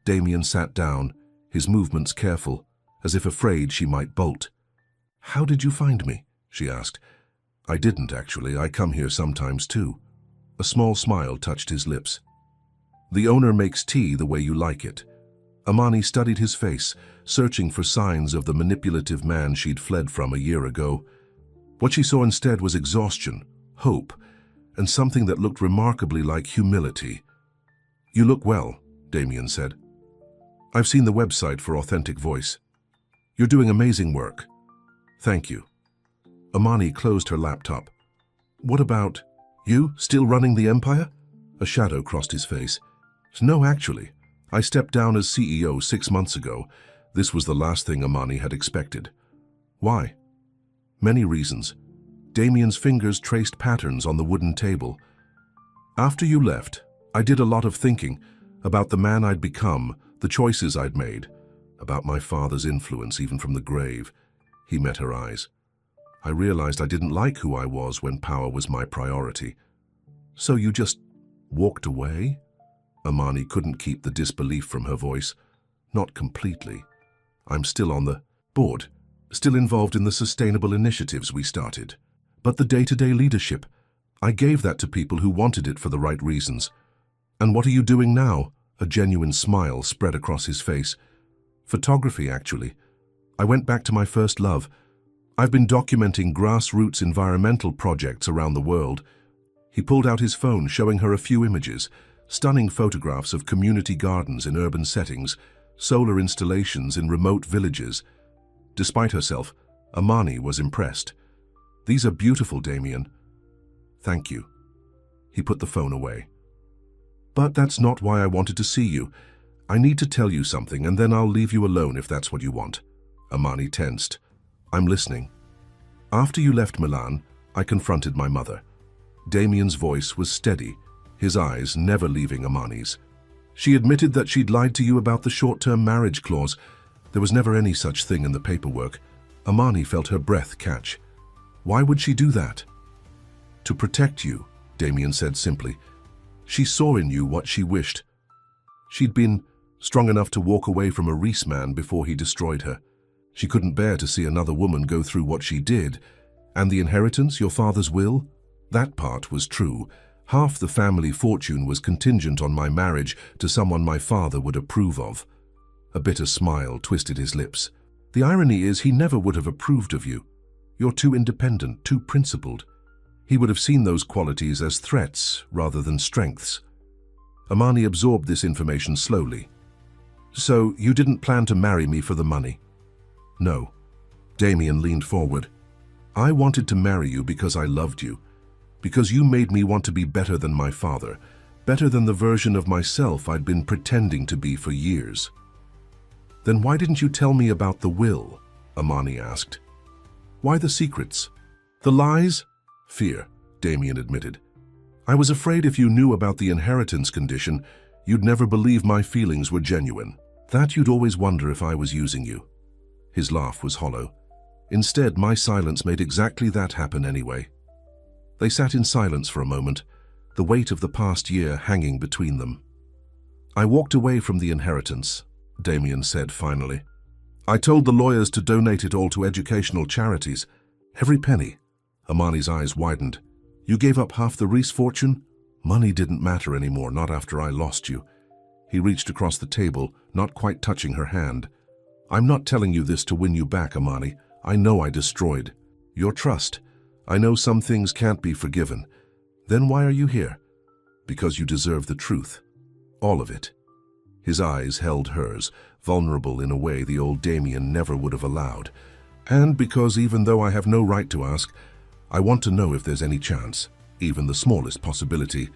Damien sat down, his movements careful, as if afraid she might bolt. "How did you find me?" she asked. "I didn't, actually. I come here sometimes, too." A small smile touched his lips. "The owner makes tea the way you like it." Amani studied his face, searching for signs of the manipulative man she'd fled from a year ago. What she saw instead was exhaustion, hope, and something that looked remarkably like humility. "You look well," Damien said. "I've seen the website for Authentic Voice. You're doing amazing work." "Thank you." Amani closed her laptop. "What about you, still running the empire?" A shadow crossed his face. "No, actually. I stepped down as CEO 6 months ago." This was the last thing Amani had expected. "Why?" "Many reasons." Damien's fingers traced patterns on the wooden table. "After you left, I did a lot of thinking about the man I'd become, the choices I'd made, about my father's influence even from the grave." He met her eyes. "I realized I didn't like who I was when power was my priority." "So you just walked away?" Amani couldn't keep the disbelief from her voice. "Not completely. I'm still on the board, still involved in the sustainable initiatives we started. But the day-to-day leadership, I gave that to people who wanted it for the right reasons." "And what are you doing now?" A genuine smile spread across his face. "Photography, actually. I went back to my first love. I've been documenting grassroots environmental projects around the world." He pulled out his phone, showing her a few images, stunning photographs of community gardens in urban settings, solar installations in remote villages. Despite herself, Amani was impressed. "These are beautiful, Damien." "Thank you." He put the phone away. "But that's not why I wanted to see you. I need to tell you something, and then I'll leave you alone if that's what you want." Amani tensed. "I'm listening." "After you left Milan, I confronted my mother." Damien's voice was steady, his eyes never leaving Amani's. "She admitted that she'd lied to you about the short-term marriage clause. There was never any such thing in the paperwork." Amani felt her breath catch. "Why would she do that?" "To protect you," Damien said simply. "She saw in you what she wished. She'd been strong enough to walk away from a Reese man before he destroyed her. She couldn't bear to see another woman go through what she did. And the inheritance, your father's will? That part was true. Half the family fortune was contingent on my marriage to someone my father would approve of." A bitter smile twisted his lips. "The irony is he never would have approved of you. You're too independent, too principled. He would have seen those qualities as threats rather than strengths." Amani absorbed this information slowly. "So you didn't plan to marry me for the money?" "No." Damien leaned forward. "I wanted to marry you because I loved you, because you made me want to be better than my father, better than the version of myself I'd been pretending to be for years." "Then why didn't you tell me about the will?" Amani asked. "Why the secrets? The lies?" "Fear," Damien admitted. "I was afraid if you knew about the inheritance condition, you'd never believe my feelings were genuine. That you'd always wonder if I was using you." His laugh was hollow. "Instead, my silence made exactly that happen anyway." They sat in silence for a moment, the weight of the past year hanging between them. "I walked away from the inheritance," Damien said finally. "I told the lawyers to donate it all to educational charities. Every penny." Amani's eyes widened. "You gave up half the Reese fortune?" "Money didn't matter anymore, not after I lost you." He reached across the table, not quite touching her hand. "I'm not telling you this to win you back, Amani. I know I destroyed your trust. I know some things can't be forgiven. Then why are you here?" "Because you deserve the truth. All of it." His eyes held hers, vulnerable in a way the old Damien never would have allowed. "And because even though I have no right to ask, I want to know if there's any chance, even the smallest possibility,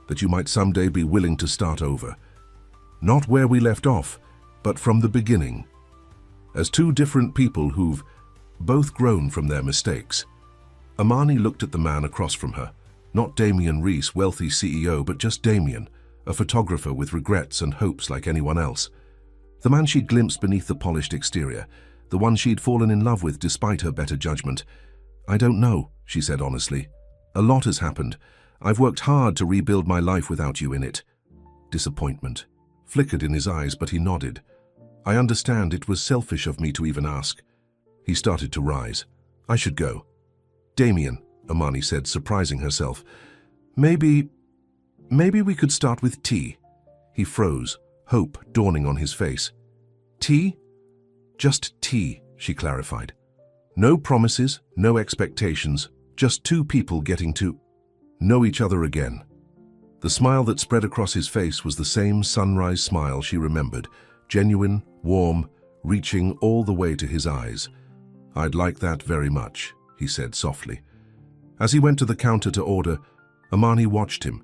that you might someday be willing to start over. Not where we left off, but from the beginning, as two different people who've both grown from their mistakes. Amani looked at the man across from her, not Damien Rees, wealthy CEO, but just Damien, a photographer with regrets and hopes like anyone else. The man she'd glimpsed beneath the polished exterior, the one she'd fallen in love with despite her better judgment. "I don't know," she said honestly. "A lot has happened. I've worked hard to rebuild my life without you in it." Disappointment flickered in his eyes, but he nodded. "I understand it was selfish of me to even ask." He started to rise. "I should go." "Damien," Amani said, surprising herself. Maybe we could start with tea." He froze, hope dawning on his face. "Tea?" "Just tea," she clarified. "No promises, no expectations, just two people getting to know each other again." The smile that spread across his face was the same sunrise smile she remembered, genuine, warm, reaching all the way to his eyes. "I'd like that very much," he said softly. As he went to the counter to order, Amani watched him,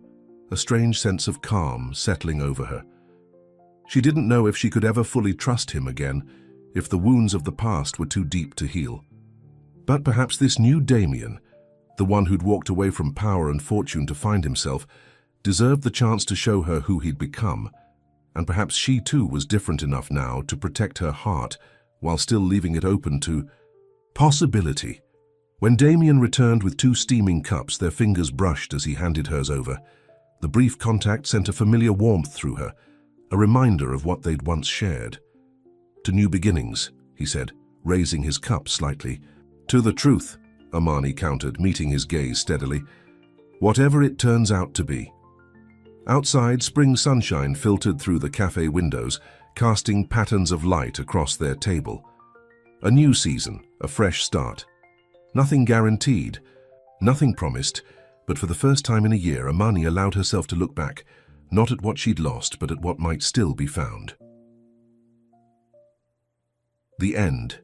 a strange sense of calm settling over her. She didn't know if she could ever fully trust him again, if the wounds of the past were too deep to heal. But perhaps this new Damien, the one who'd walked away from power and fortune to find himself, deserved the chance to show her who he'd become, and perhaps she too was different enough now to protect her heart while still leaving it open to possibility. When Damien returned with two steaming cups, their fingers brushed as he handed hers over. The brief contact sent a familiar warmth through her, a reminder of what they'd once shared. "To new beginnings," he said, raising his cup slightly. "To the truth," Amani countered, meeting his gaze steadily. "Whatever it turns out to be." Outside, spring sunshine filtered through the cafe windows, casting patterns of light across their table. A new season, a fresh start. Nothing guaranteed, nothing promised, but for the first time in a year, Amani allowed herself to look back, not at what she'd lost, but at what might still be found. The end.